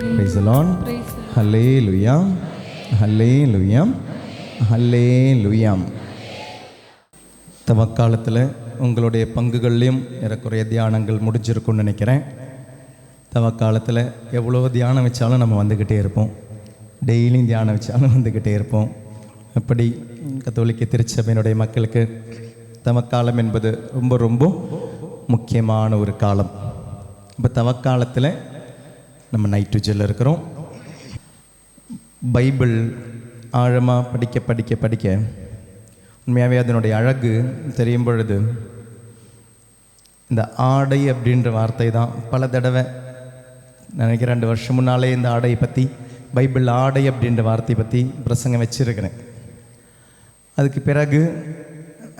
Praise the Lord. Hallelujah. Hallelujah. Hallelujah. தவக்காலத்தில் உங்களுடைய பங்குகள்லையும் ஏறக்குறைய தியானங்கள் முடிஞ்சிருக்கும்னு நினைக்கிறேன். தவக்காலத்தில் எவ்வளோ தியானம் வச்சாலும் நம்ம வந்துக்கிட்டே இருப்போம். டெய்லியும் தியானம் வச்சாலும் வந்துக்கிட்டே இருப்போம். அப்படி கத்தோலிக்க திருச்சபையினுடைய மக்களுக்கு தவக்காலம் என்பது ரொம்ப ரொம்ப முக்கியமான ஒரு காலம். இப்போ தவக்காலத்தில் நம்ம நைட் விஜில் இருக்கிறோம். பைபிள் ஆழமாக படிக்க உண்மையாகவே அதனுடைய அழகு தெரியும் பொழுது இந்த ஆடை அப்படின்ற வார்த்தை தான் பல தடவை நினைக்கிறேன் 2 வருஷம் முன்னாலே இந்த ஆடையை பற்றி பைபிள் ஆடை அப்படின்ற வார்த்தையை பற்றி பிரசங்கம் வச்சுருக்கிறேன். அதுக்கு பிறகு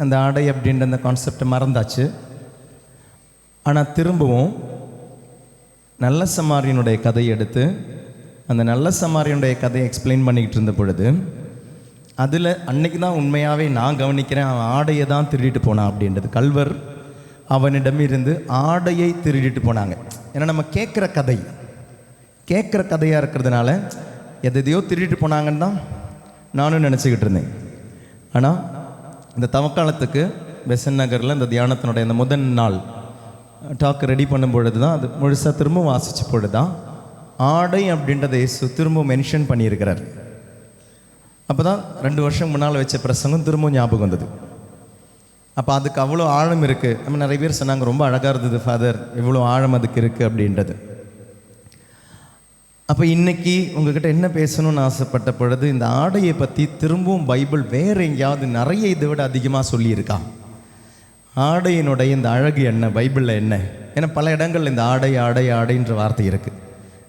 அந்த ஆடை அப்படின்ற அந்த கான்செப்டை மறந்தாச்சு. ஆனால் திரும்பவும் நல்ல சமாரியனுடைய கதையை எடுத்து அந்த நல்ல சமாரியனுடைய கதையை எக்ஸ்பிளைன் பண்ணிக்கிட்டு இருந்த பொழுது அதில் அன்னைக்கு தான் உண்மையாகவே நான் கவனிக்கிறேன், அவன் ஆடையை தான் திருடிட்டு போனான் அப்படின்றது. கள்வர் அவனிடமிருந்து ஆடையை திருடிட்டு போனாங்க. ஏன்னா நம்ம கேட்குற கதையாக இருக்கிறதுனால எதையோ திருடிட்டு போனாங்கன்னு தான் நானும் நினச்சிக்கிட்டு இருந்தேன். ஆனால் இந்த தவக்காலத்துக்கு பெசன் நகரில் இந்த தியானத்தினுடைய அந்த முதல் நாள் டாக் ரெடி பண்ணும் பொழுது தான் அது முழுசாக திரும்பவும் வாசித்த பொழுது தான் ஆடை அப்படின்றத இயேசு திரும்ப மென்ஷன் பண்ணியிருக்கிறார். அப்போ தான் 2 வருஷம் முன்னால் வச்ச பிரசங்கம் திரும்பவும் ஞாபகம் வந்தது. அப்போ அதுக்கு அவ்வளோ ஆழம் இருக்குது. நம்ம நிறைய பேர் சொன்னாங்க ரொம்ப அழகாக இருந்தது ஃபாதர், எவ்வளோ ஆழம் அதுக்கு இருக்குது அப்படின்றது. அப்போ இன்றைக்கி உங்ககிட்ட என்ன பேசணும்னு ஆசைப்பட்ட பொழுது இந்த ஆடையை பற்றி திரும்பவும் பைபிள் வேறு எங்கேயாவது நிறைய இதை விட அதிகமாக சொல்லியிருக்கா? ஆடையினுடைய இந்த அழகு என்ன, பைபிளில் என்ன? ஏன்னா பல இடங்களில் இந்த ஆடைன்ற வார்த்தை இருக்குது.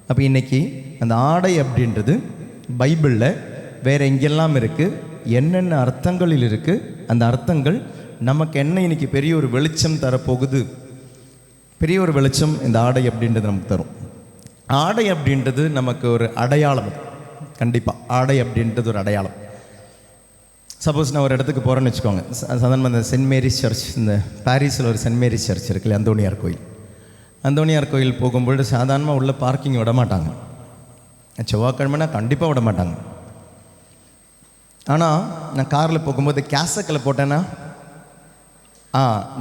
அப்போ இன்றைக்கி அந்த ஆடை அப்படின்றது பைபிளில் வேறு எங்கெல்லாம் இருக்குது, என்னென்ன அர்த்தங்களில் இருக்குது, அந்த அர்த்தங்கள் நமக்கு என்ன இன்றைக்கி பெரிய ஒரு வெளிச்சம் தரப்போகுது. பெரிய ஒரு வெளிச்சம் இந்த ஆடை அப்படின்றது நமக்கு தரும். ஆடை அப்படின்றது நமக்கு ஒரு அடையாளம். கண்டிப்பாக ஆடை அப்படின்றது ஒரு அடையாளம். சப்போஸ் நான் ஒரு இடத்துக்கு போகிறேன்னு வச்சுக்கோங்க, சாதாரணமாக இந்த சென்ட் மேரிஸ் சர்ச், இந்த பாரிஸில் ஒரு சென்ட் மேரிஸ் சர்ச் இருக்குல்ல, அந்தோனியார் கோயில் போகும்பொழுது சாதாரணமாக உள்ள பார்க்கிங் விட மாட்டாங்க. செவ்வாய்க்கிழமைனா கண்டிப்பாக விட மாட்டாங்க. ஆனால் நான் காரில் போகும்போது கேசக்கில் போட்டேன்னா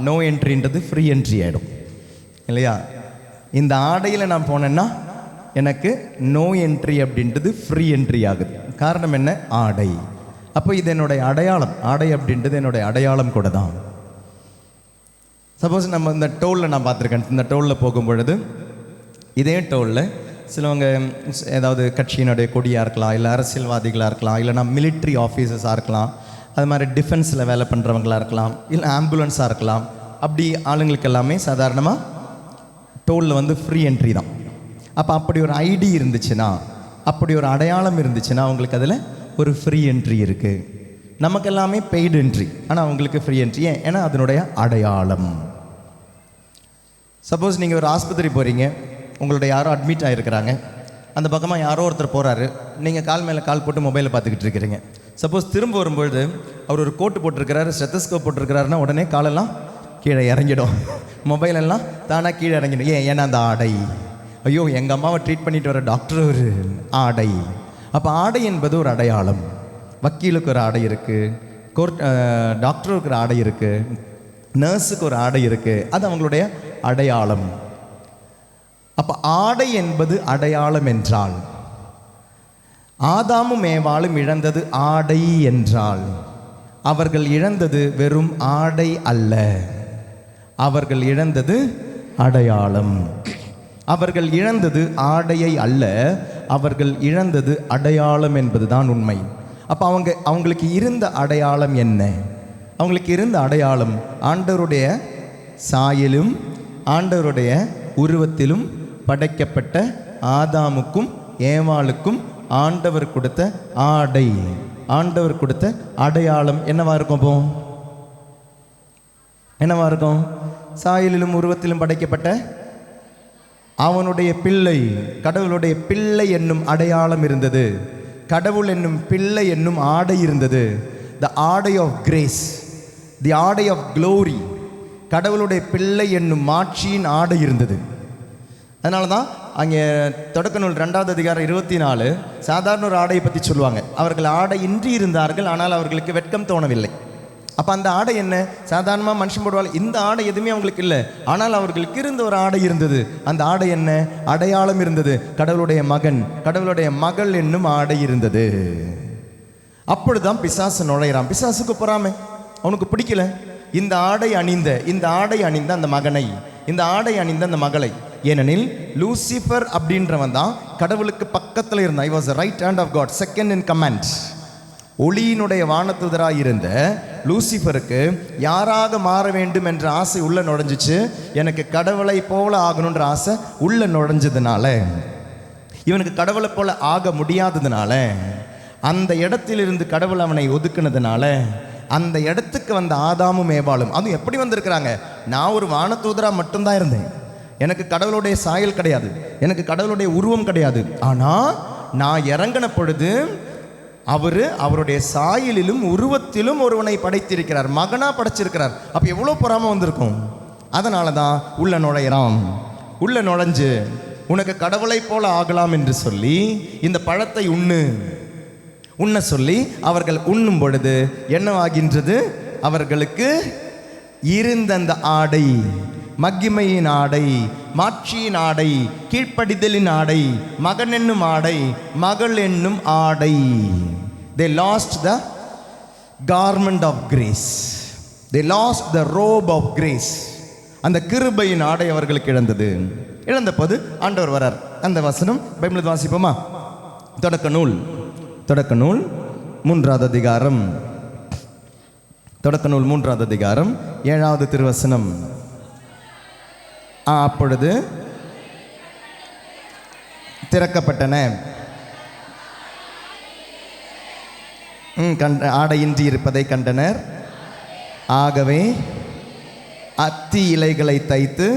நோ என்ட்ரின்றது ஃப்ரீ என்ட்ரி ஆகிடும் இல்லையா? இந்த ஆடையில் நான் போனேன்னா எனக்கு நோ என்ட்ரி அப்படின்றது ஃப்ரீ என்ட்ரி ஆகுது. காரணம் என்ன? ஆடை. அப்போ இது என்னுடைய அடையாளம். ஆடை அப்படின்றது என்னுடைய அடையாளம் கூட தான். சப்போஸ் நம்ம இந்த டோலில் நான் பார்த்துருக்கேன், இந்த டோலில் போகும்பொழுது இதே டோலில் சிலவங்க ஏதாவது கட்சியினுடைய கொடியாக இருக்கலாம், இல்லை அரசியல்வாதிகளாக இருக்கலாம், இல்லைனா மிலிட்ரி ஆஃபீஸர்ஸாக இருக்கலாம், அது மாதிரி டிஃபென்ஸில் வேலை பண்ணுறவங்களாக இருக்கலாம், இல்லை ஆம்புலன்ஸாக இருக்கலாம். அப்படி ஆளுங்களுக்கு எல்லாமே சாதாரணமாக டோலில் வந்து ஃப்ரீ என்ட்ரி தான். அப்போ அப்படி ஒரு ஐடி இருந்துச்சுன்னா, அப்படி ஒரு அடையாளம் இருந்துச்சுன்னா அவங்களுக்கு அதில் ஒரு ஃப்ரீ என்ட்ரி இருக்குது. நமக்கு எல்லாமே பெய்டு என்ட்ரி, ஆனால் அவங்களுக்கு ஃப்ரீ என்ட்ரி. ஏன்னா அதனுடைய அடையாளம். சப்போஸ் நீங்கள் ஒரு ஆஸ்பத்திரி போகிறீங்க, உங்களுடைய யாரோ அட்மிட் ஆகிருக்கிறாங்க, அந்த பக்கமாக யாரோ ஒருத்தர் போகிறாரு, நீங்கள் கால் மேலே கால் போட்டு மொபைலில் பார்த்துக்கிட்டு இருக்கிறீங்க. சப்போஸ் திரும்ப வரும்பொழுது அவர் ஒரு கோட்டு போட்டிருக்கிறாரு, ஸ்டெத்தஸ்கோப் போட்டிருக்கிறாருன்னா உடனே காலெல்லாம் கீழே இறங்கிடும், மொபைலெல்லாம் தானாக கீழே இறங்கிடும். ஏன்னா அந்த ஆடை. ஐயோ, எங்கள் அம்மாவை ட்ரீட் பண்ணிட்டு வர டாக்டர் ஒரு ஆடை. அப்போ ஆடை என்பது ஒரு அடையாளம். வக்கீலுக்கு ஒரு ஆடை இருக்குது, டாக்டருக்கு ஒரு ஆடை இருக்குது, நர்ஸுக்கு ஒரு ஆடை இருக்குது. அது அவங்களுடைய அடையாளம். அப்போ ஆடை என்பது அடையாளம் என்றால், ஆதாமும் ஏவாளும் இழந்தது ஆடை என்றால், அவர்கள் இழந்தது வெறும் ஆடை அல்ல, அவர்கள் இழந்தது அடையாளம். அவர்கள் இழந்தது ஆடையை அல்ல, அவர்கள் இழந்தது அடையாளம் என்பதுதான் உண்மை. அப்போ அவங்களுக்கு இருந்த அடையாளம் என்ன? அவங்களுக்கு இருந்த அடையாளம் ஆண்டவருடைய சாயலும் ஆண்டவருடைய உருவத்திலும் படைக்கப்பட்ட ஆதாமுக்கும் ஏவாளுக்கும் ஆண்டவர் கொடுத்த ஆடை, ஆண்டவர் கொடுத்த அடையாளம் என்னவா இருக்கும்? என்னவா இருக்கும்? சாயலிலும் உருவத்திலும் படைக்கப்பட்ட அவனுடைய பிள்ளை, கடவுளுடைய பிள்ளை என்னும் அடையாளம் இருந்தது. கடவுள் என்னும் பிள்ளை என்னும் ஆடை இருந்தது. த ஆடை ஆஃப் கிரேஸ், தி ஆடை ஆஃப் க்ளோரி. கடவுளுடைய பிள்ளை என்னும் மாட்சியின் ஆடை இருந்தது. அதனால தான் அங்கே தொடக்க நூல் 2வது அதிகாரம் 24 சாதாரண ஒரு ஆடையை பற்றி சொல்லுவாங்க. அவர்கள் ஆடை இன்றி இருந்தார்கள், ஆனால் அவர்களுக்கு வெட்கம் தோணவில்லை. அப்போ அந்த ஆடை என்ன? சாதாரணமாக மனுஷன் போடுவாங்க. இந்த ஆடை எதுவுமே அவங்களுக்கு இல்லை, ஆனால் அவர்களுக்கு இருந்த ஒரு ஆடை இருந்தது. அந்த ஆடை என்ன? அடையாளம் இருந்தது. கடவுளுடைய மகன், கடவுளுடைய மகள் என்னும் ஆடை இருந்தது. அப்பொழுதுதான் பிசாசு நுழையிறான். பிசாசுக்கு பொறாமை, அவனுக்கு பிடிக்கல. இந்த ஆடை அணிந்த அந்த மகனை, இந்த ஆடை அணிந்த அந்த மகளை. ஏனெனில் லூசிஃபர் அப்படின்றவன் தான் கடவுளுக்கு பக்கத்தில் இருந்தான். I was right hand of God, second in command. ஒளியினுடைய வானத்துதராக இருந்த லூசிஃபருக்கு யாராக மாற வேண்டும் என்ற ஆசை உள்ள நுழைஞ்சிச்சு. எனக்கு கடவுளை போல ஆகணுன்ற ஆசை உள்ள நுழைஞ்சதுனால, இவனுக்கு கடவுளை போல ஆக முடியாததுனால, அந்த இடத்திலிருந்து கடவுள் அவனை ஒதுக்குனதுனால, அந்த இடத்துக்கு வந்த ஆதாமும் ஏவாளும், அதுவும் எப்படி வந்திருக்கிறாங்க? நான் ஒரு வானதூதராக மட்டும்தான் இருந்தேன், எனக்கு கடவுளுடைய சாயல் கிடையாது, எனக்கு கடவுளுடைய உருவம் கிடையாது. ஆனால் நான் இறங்கின பொழுது அவருடைய சாயலிலும் உருவத்திலும் ஒருவனை படைத்திருக்கிறார், மகனாக படைச்சிருக்கிறார். அப்போ எவ்வளோ பொறாமை வந்திருக்கும். அதனால தான் உள்ள நுழையிறான். உள்ள நுழைஞ்சு உனக்கு கடவுளை போல ஆகலாம் என்று சொல்லி இந்த பழத்தை உண்ண சொல்லி அவர்கள் உண்ணும் பொழுது என்னவாகின்றது? அவர்களுக்கு இருந்த அந்த ஆடை, மகிமையின் ஆடை, மாட்சியின் ஆடை, கீழ்ப்படிதலின் ஆடை, மகன் என்னும் ஆடை, மகள் என்னும் ஆடை. They lost the garment of grace. They lost the robe of grace. அந்த கிருபையின் ஆடை அவர்களுக்கு இழந்தது. இழந்தபோது ஆண்டவர் வரார். அந்த வசனம் பைபிள் வாசிப்போமா? தொடக்க நூல் 3வது அதிகாரம், தொடக்க நூல் 3வது அதிகாரம் 7வது திருவசனம். அப்பொழுது திறக்கப்பட்டன, ஆடையின்றி இருப்பதை கண்டனர். ஆகவே அத்தி இலைகளை தைத்து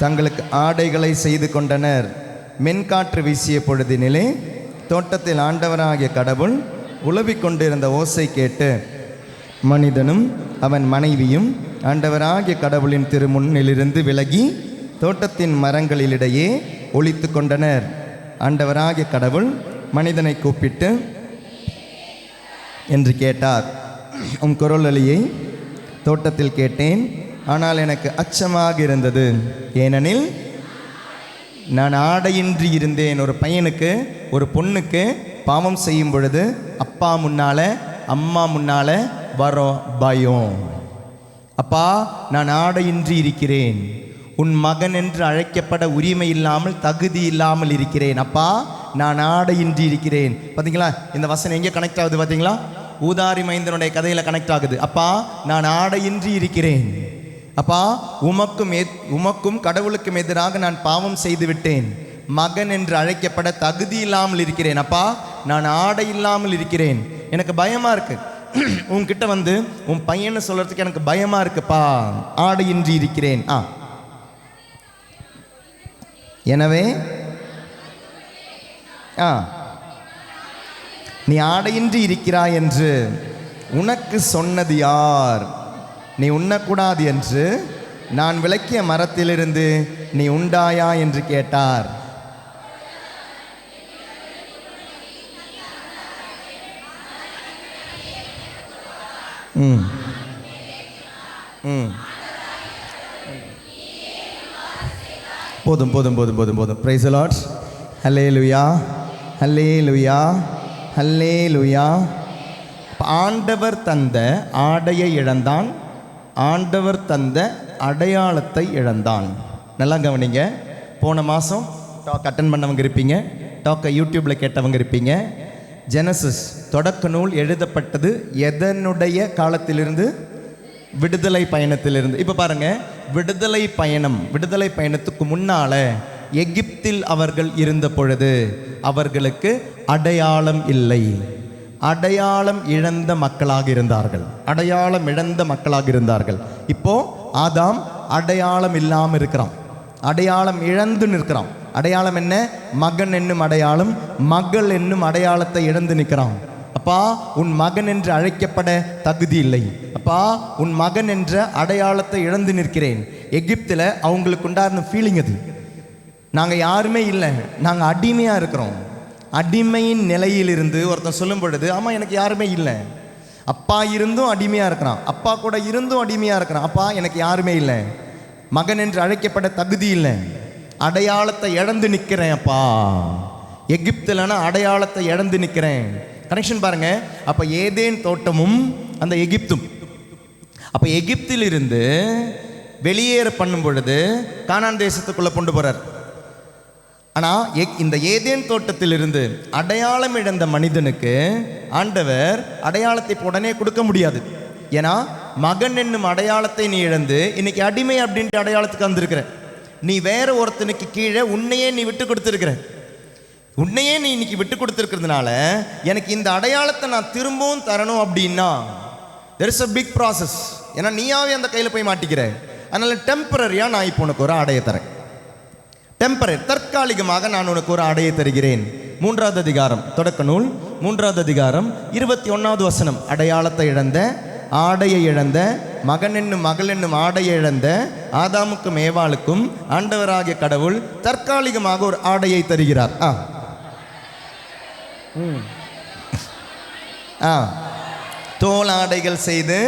தங்களுக்கு ஆடைகளை செய்து கொண்டனர். மென்காற்று வீசிய பொழுதினிலே தோட்டத்தில் ஆண்டவராகிய கடவுள் உலவிக் கொண்டிருந்த ஓசை கேட்டு மனிதனும் அவன் மனைவியும் ஆண்டவராகிய கடவுளின் திருமுன்னிலிருந்து விலகி தோட்டத்தின் மரங்களிலிடையே ஒளித்து கொண்டனர். ஆண்டவராகிய கடவுள் மனிதனை கூப்பிட்டு என்று கேட்டார். உன் குரலொலியை தோட்டத்தில் கேட்டேன், ஆனால் எனக்கு அச்சமாக இருந்தது, ஏனெனில் நான் ஆடையின்றி இருந்தேன். ஒரு பையனுக்கு, ஒரு பொண்ணுக்கு பாவம் செய்யும் பொழுது அப்பா முன்னால, அம்மா முன்னால வரும் பயம். அப்பா, நான் ஆடையின்றி இருக்கிறேன், உன் மகன் என்று அழைக்கப்பட உரிமை இல்லாமல், தகுதி இல்லாமல் இருக்கிறேன். அப்பா, நான் ஆடையின்றி இருக்கிறேன். பார்த்தீங்களா, இந்த வசனம் எங்கே கனெக்ட் ஆகுது பார்த்தீங்களா? ஊதாரி மைந்தனுடைய கதையில் கனெக்ட் ஆகுது. அப்பா, நான் ஆடையின்றி இருக்கிறேன். அப்பா, உமக்கும் கடவுளுக்கும் எதிராக நான் பாவம் செய்து விட்டேன், மகன் என்று அழைக்கப்பட தகுதி இல்லாமல் இருக்கிறேன். அப்பா, நான் ஆடை இல்லாமல் இருக்கிறேன், எனக்கு பயமா இருக்கு. உன்கிட்ட வந்து உன் பையனை சொல்றதுக்கு எனக்கு பயமா இருக்குப்பா, ஆடையின்றி இருக்கிறேன். எனவே நீ ஆடையின்றி இருக்கிறாய் என்று உனக்கு சொன்னது யார்? நீ உண்ணக்கூடாது என்று நான் விலக்கிய மரத்திலிருந்து நீ உண்டாயா என்று கேட்டார். போதும் போதும் போதும் போதும் போதும். Praise the Lord. Hallelujah, hallelujah, hallelujah. ஆண்டவர் தந்த ஆடையை இழந்தான், ஆண்டவர் தந்த அடையாளத்தை இழந்தான். நல்லா கவனிங்க. போன மாதம் டாக் அட்டன் பண்ணவங்க இருப்பீங்க, டாக்கை யூடியூப்பில் கேட்டவங்க இருப்பீங்க. ஜெனசிஸ் தொடக்க நூல் எழுதப்பட்டது எதனுடைய காலத்திலிருந்து? விடுதலை பயணத்திலிருந்து. இப்போ பாருங்கள், விடுதலை பயணத்துக்கு முன்னால் எகிப்தில் அவர்கள் இருந்த பொழுது அவர்களுக்கு அடையாளம் இல்லை, அடையாளம் இழந்த மக்களாக இருந்தார்கள். இப்போ ஆதாம் அடையாளம் இல்லாமல் இருக்கிறான், அடையாளம் இழந்து நிற்கிறான். அடையாளம் என்ன? மகன் என்னும் அடையாளம், மகள் என்னும் அடையாளத்தை இழந்து நிற்கிறான். அப்பா, உன் மகன் என்று அழைக்கப்பட தகுதி இல்லை. அப்பா, உன் மகன் என்ற அடையாளத்தை இழந்து நிற்கிறேன். எகிப்தில் அவங்களுக்கு உண்டான ஃபீலிங் அது. நாங்கள் யாருமே இல்லை, நாங்கள் அடிமையாக இருக்கிறோம். அடிமையின் நிலையிலிருந்து ஒருத்தன் சொல்லும் பொழுது, ஆமாம் எனக்கு யாருமே இல்லை, அப்பா இருந்தும் அடிமையாக இருக்கிறான், அப்பா கூட இருந்தும் அடிமையாக இருக்கிறான், அப்பா எனக்கு யாருமே இல்லை, மகன் என்று அழைக்கப்பட தகுதி இல்லை, அடையாளத்தை இழந்து நிற்கிறேன் அப்பா. எகிப்தில்னா அடையாளத்தை இழந்து நிற்கிறேன். கனெக்ஷன் பாருங்க. அப்போ ஏதேன் தோட்டமும் அந்த எகிப்தும், அப்போ எகிப்திலிருந்து வெளியேற பண்ணும் பொழுது கானான் தேசத்துக்குள்ளே கொண்டு போகிறார். ஆனால் இந்த ஏதேன் தோட்டத்திலிருந்து அடையாளம் இழந்த மனிதனுக்கு ஆண்டவர் அடையாளத்தை உடனே கொடுக்க முடியாது. ஏன்னா மகன் என்னும் அடையாளத்தை நீ இழந்து இன்னைக்கு அடிமை அப்படின்ட்டு அடையாளத்துக்கு வந்திருக்கிற. நீ வேற ஒருத்தனுக்கு கீழே உன்னையே நீ விட்டு கொடுத்துருக்கிற. உன்னையே நீ இன்னைக்கு விட்டு கொடுத்துருக்கிறதுனால எனக்கு இந்த அடையாளத்தை நான் திரும்பவும் தரணும் அப்படின்னா there is a big process. ஏன்னா நீயாவே அந்த கையில் போய் மாட்டிக்கிற. அதனால டெம்பரரியாக நான் இப்போ உனக்கு ஒரு ஆடையை தரேன். டெம்பரரி, தற்காலிகமாக நான் உனக்கு ஒரு ஆடையை தருகிறேன். 3வது அதிகாரம் தொடக்க நூல் 3வது அதிகாரம் 21வது வசனம். அடையாளத்தை இழந்த, ஆடையை இழந்த, மகன் என்னும் மகள் என்னும் ஆடையை இழந்த ஆதாமுக்கும் ஏவாளுக்கும் ஆண்டவராகிய கடவுள் தற்காலிகமாக ஒரு ஆடையை தருகிறார். தோல் ஆடைகள் செய்து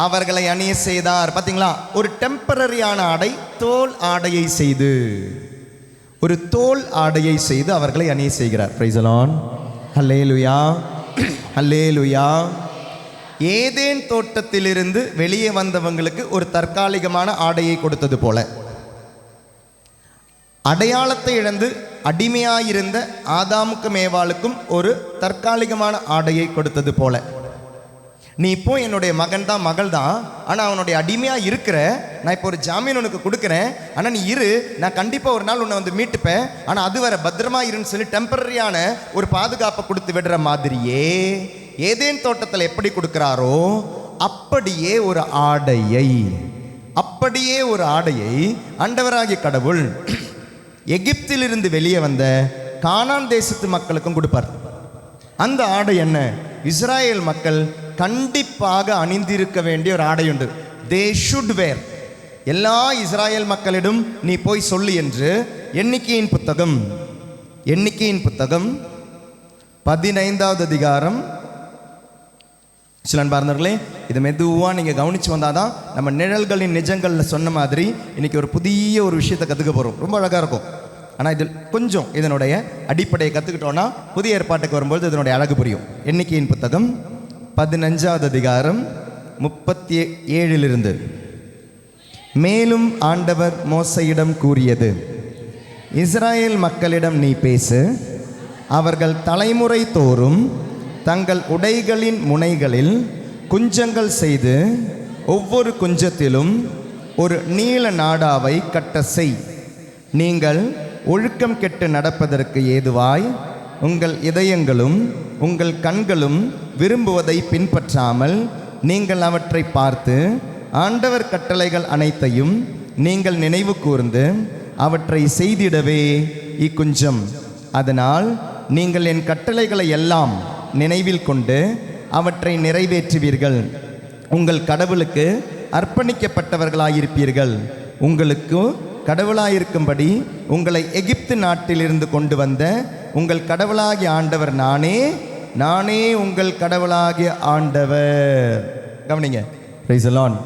அவர்களை அணிய செய்தார். பார்த்தீங்களா, ஒரு டெம்பரரியான ஆடை, தோல் ஆடையை செய்து, ஒரு தோல் ஆடையை செய்து அவர்களை அணிய செய்கிறார். Praise the Lord. Hallelujah, hallelujah. Eden தோட்டத்திலிருந்து வெளியே வந்தவங்களுக்கு ஒரு தற்காலிகமான ஆடையை கொடுத்தது போல, அடையாளத்தை இழந்து அடிமையாயிருந்த ஆதாமுக்கும் ஏவாளுக்கும் ஒரு தற்காலிகமான ஆடையை கொடுத்தது போல, நீ இப்போ என்னுடைய மகன் தான், மகள் தான், ஆனால் அவனுடைய அடிமையாக இருக்கிற, நான் இப்போ ஒரு ஜாமீன் உனக்கு கொடுக்குறேன், ஆனால் நீ இரு, நான் கண்டிப்பாக ஒரு நாள் உன்னை வந்து மீட்டுப்பேன், ஆனால் அது வர பத்திரமா இருன்னு சொல்லி டெம்பரரியான ஒரு பாதுகாப்பை கொடுத்து விடுற மாதிரியே ஏதேன் தோட்டத்தில் எப்படி கொடுக்குறாரோ அப்படியே ஒரு ஆடையை, அப்படியே ஒரு ஆடையை ஆண்டவராகிய கடவுள் எகிப்திலிருந்து வெளியே வந்த கானான் தேசத்து மக்களுக்கும் கொடுப்பார். அந்த ஆடை என்ன? இஸ்ராயேல் மக்கள் கண்டிப்பாக அணிந்திருக்க வேண்டிய ஒரு ஆடை உண்டு. தே ஷுட் வேர். எல்லா இஸ்ராயேல் மக்களிடம் நீ போய் சொல்லு என்று எண்ணிக்கையின் புத்தகம் 15வது அதிகாரம். சில அன்பார்ந்தவர்களே, இது மெதுவாக நீங்கள் கவனித்து வந்தால் தான் நம்ம நிழல்களின் நிஜங்களில் சொன்ன மாதிரி இன்றைக்கி ஒரு புதிய ஒரு விஷயத்தை கற்றுக்க போகிறோம். ரொம்ப அழகாக இருக்கும். ஆனால் இதில் கொஞ்சம் இதனுடைய அடிப்படையை கற்றுக்கிட்டோன்னா புதிய ஏற்பாட்டுக்கு வரும்போது இதனுடைய அழகு புரியும். எண்ணிக்கையின் புத்தகம் 15வது அதிகாரம் 37 மேலும் ஆண்டவர் மோசையிடம் கூறியது, இஸ்ராயேல் மக்களிடம் நீ பேசு, அவர்கள் தலைமுறை தோறும் தங்கள் உடைகளின் முனைகளில் குஞ்சங்கள் செய்து ஒவ்வொரு குஞ்சத்திலும் ஒரு நீல நாடாவை கட்ட செய். நீங்கள் ஒழுக்கம் கெட்டு நடப்பதற்கு ஏதுவாய் உங்கள் இதயங்களும் உங்கள் கண்களும் விரும்புவதை பின்பற்றாமல் நீங்கள் அவற்றை பார்த்து ஆண்டவர் கட்டளைகள் அனைத்தையும் நீங்கள் நினைவு கூர்ந்து அவற்றை செய்திடவே இக்குஞ்சம். அதனால் நீங்கள் என் கட்டளைகளை எல்லாம் நினைவில் கொண்டு அவற்றை நிறைவேற்றுவீர்கள். உங்கள் கடவுளுக்கு அர்ப்பணிக்கப்பட்டவர்களாயிருப்பீர்கள். உங்களுக்கு கடவுளாயிருக்கும்படி உங்களை எகிப்து நாட்டிலிருந்து கொண்டு வந்த உங்கள் கடவுளாகிய ஆண்டவர் நானே உங்கள் கடவுளாகிய ஆண்டவர். கவனிங்க. Praise the Lord.